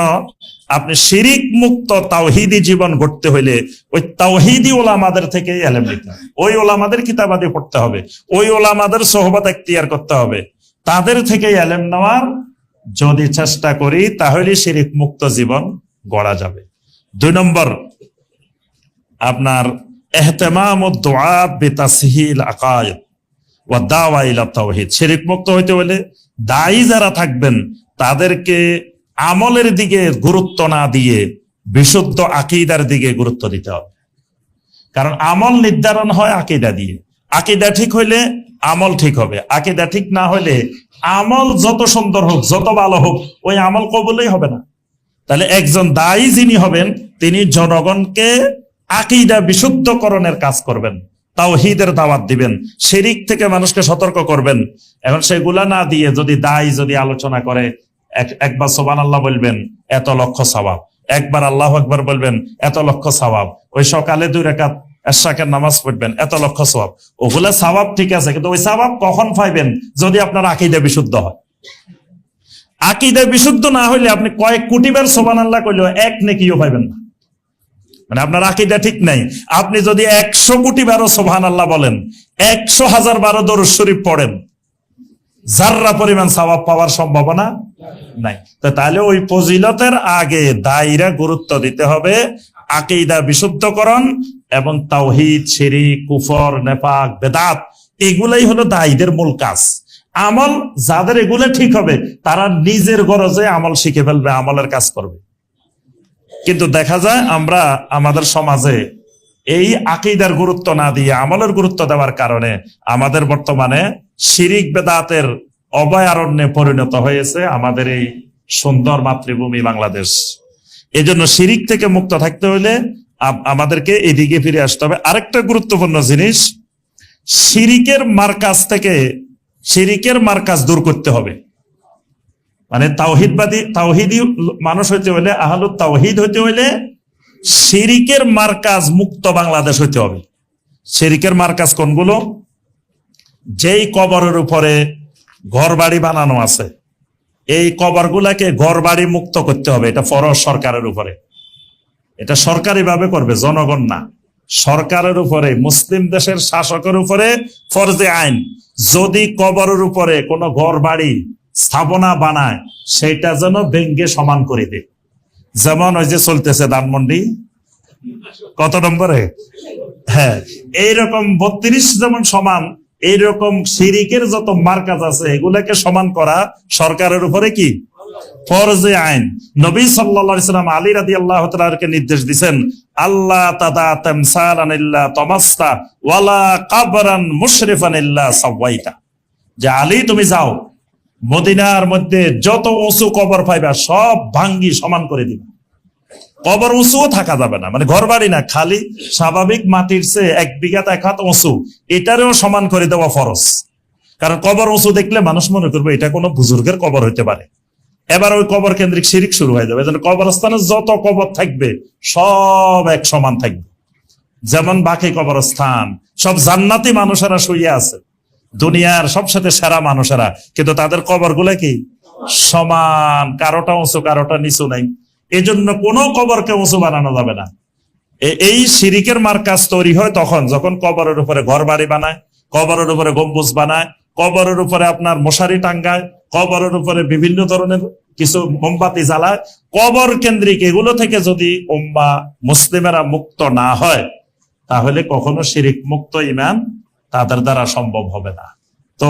Speaker 2: আপনি শিরিক মুক্ত তাওহীদি জীবন গড়তে হইলে ওই তাওহীদি ওলামাদের থেকে এলেম নিতে হবে, ওই ওলামাদের কিতাবাদি পড়তে হবে, ওই ওলামাদের সোহবত এখতিয়ার করতে হবে, তাদের থেকে এলেম নেওয়ার যদি চেষ্টা করি তাহলে শিরিক মুক্ত জীবন গড়া যাবে। 2 নম্বর, আপনার ইহতিমাম দুআ বিতাসহিল আকায়েদ ওয়া দাওয়া ইলা তাওহীদ। শিরিক মুক্ত হইতে হলে দায়ী যারা থাকবেন তাদেরকে আমলের দিকে গুরুত্ব না দিয়ে বিশুদ্ধ আকীদার দিকে গুরুত্ব দিতে হবে। কারণ আমল নির্ধারণ হয় আকীদা দিয়ে, আকীদা ঠিক হইলে আমল ঠিক হবে, আকীদা ঠিক না হইলে আমল যত সুন্দর হোক, যত ভালো হোক, ওই আমল কবুলই হবে না। তাহলে একজন দায়ী যিনি হবেন তিনি জনগণকে আকীদা বিশুদ্ধকরণের কাজ করবেন, তাওহীদের দাওয়াত দিবেন, শিরিক থেকে মানুষকে সতর্ক করবেন। এখন সেগুলা না দিয়ে যদি আলোচনা করে একবার সুবহানাল্লাহ বলবেন এত লক্ষ সওয়াব, একবার আল্লাহু আকবার বলবেন এত লক্ষ সওয়াব, ওই সকালে 2 রাকাত এশরাকের নামাজ পড়বেন এত লক্ষ সওয়াব, ওগুলা সওয়াব ঠিক আছে, কিন্তু ওই সওয়াব কখন পাইবেন? যদি আপনার আকীদা বিশুদ্ধ হয়। আকীদা বিশুদ্ধ না হইলে আপনি কয়েক কোটি বার সুবহানাল্লাহ কইলেও এক নেকিও পাইবেন না, মানে আপনার আকীদা ঠিক নাই। আপনি যদি 100 কোটি বারও সুবহানাল্লাহ বলেন, 100,000 বারও দরুদ শরীফ পড়েন, যাররা পরিমাণ সওয়াব পাওয়ার সম্ভাবনা নাই। তো তাহলে ওই ফজিলতের আগে দায়ীরা গুরুত্ব দিতে হবে আকীদা বিশুদ্ধকরণ এবং তাওহীদ, শিরিক, কুফর, নেফাক, বেদাত, এগুলাই হলো দায়ীদের মূল কাজ। আমল যাদের এগুলো ঠিক হবে তারা নিজের গরজে আমল শিখে ফেলবে, আমলের কাজ করবে। কিন্তু দেখা যায় আমরা আমাদের সমাজে এই আকীদার গুরুত্ব না দিয়ে আমলের গুরুত্ব দেওয়ার কারণে আমাদের বর্তমানে শিরিক বেদাতের অভয়ারণ্যে পরিণত হয়েছে আমাদের এই সুন্দর মাতৃভূমি বাংলাদেশ। এজন্য শিরিক থেকে মুক্ত থাকতে হলে আমাদেরকে এদিকে ফিরে আসতে হবে। আরেকটা গুরুত্বপূর্ণ জিনিস, শিরিকের মারকাজ দূর করতে হবে। মানে তাওহীদি মানুষ হইতে হলে, আহলুত তাওহীদ হইতে হলে শিরিকের মারকাজ মুক্ত বাংলাদেশ হইতে হবে। শিরিকের মারকাজ কোনগুলো? যেই কবরের উপরে ঘর বাড়ি বানানো আছে, এই কবরগুলাকে ঘর বাড়ি মুক্ত করতে হবে। এটা ফরজ সরকারের উপরে, এটা সরকারি ভাবে করবে, জনগণ না। সরকারের উপরে, মুসলিম দেশের শাসকের উপরে ফরজে আইন, যদি কবরের উপরে কোনো ঘর বাড়ি স্থাপনা বানায় সেটা যেন ভেঙ্গে সমান করে দেয়। যেমন ওই যে চলতেছে ধানমন্ডি কত নম্বরে, হ্যাঁ, এইরকম 32 যেমন সমান, এইরকম শিরিকের যত মারকাজ আছে এগুলাকে সমান করা সরকারের উপরে কি ফরজে আইন। নবী সাল্লাল্লাহু আলাইহি সাল্লাম আলী রাদিয়াল্লাহু তাআলাকে নির্দেশ দিবেন, আল্লাহ তাদা তামসালান ইল্লা তামাসতা ওয়ালা কবরান মুশরিফান ইল্লা সাওয়াইতা, যে আলী তুমি যাও মদিনার মধ্যে যত উঁচু কবর পাইবা সব ভাঙ্গি সমান করে দিবা। কবর উঁচুও থাকা যাবে না, মানে ঘর বাড়ি না, খালি স্বাভাবিক মাটির চেয়ে 1 বিঘা 1 হাত উঁচু, এটারেও সমান করে দেওয়া ফরজ। কারণ কবর উঁচু দেখলে মানুষ মনে করবে এটা কোনো বুজুর্গের কবর হইতে পারে, এবার ওই কবর কেন্দ্রিক শিরিক শুরু হয়ে যাবে। কবরস্থানে যত কবর থাকবে সব এক সমান থাকবে। যেমন বাকি কবরস্থান সব জান্নাতি মানুষেরা শুয়ে আছে, দুনিয়ার সবসাথে সেরা মানুষেরা, কিন্তু তাদের কবরগুলো কি সমান, কারোটা উঁচু কারোটা নিচু নাই। এজন্য কোনো কবরকে উঁচু বানানো যাবে না। এই শিরিকের মারকাজ তৈরি হয় তখন যখন কবরের উপরে ঘর বাড়ি বানায়, কবরের উপরে গম্বুজ বানায়, কবরের উপরে আপনার মশারি টাঙ্গায়, কবরের উপরে বিভিন্ন ধরনের কিছু মোমবাতি জ্বালায়। কবর কেন্দ্রিক এগুলো থেকে যদি উম্মাহ মুসলিমেরা মুক্ত না হয় তাহলে কখনো শিরিক মুক্ত ঈমান তাদের দ্বারা সম্ভব হবে না। তো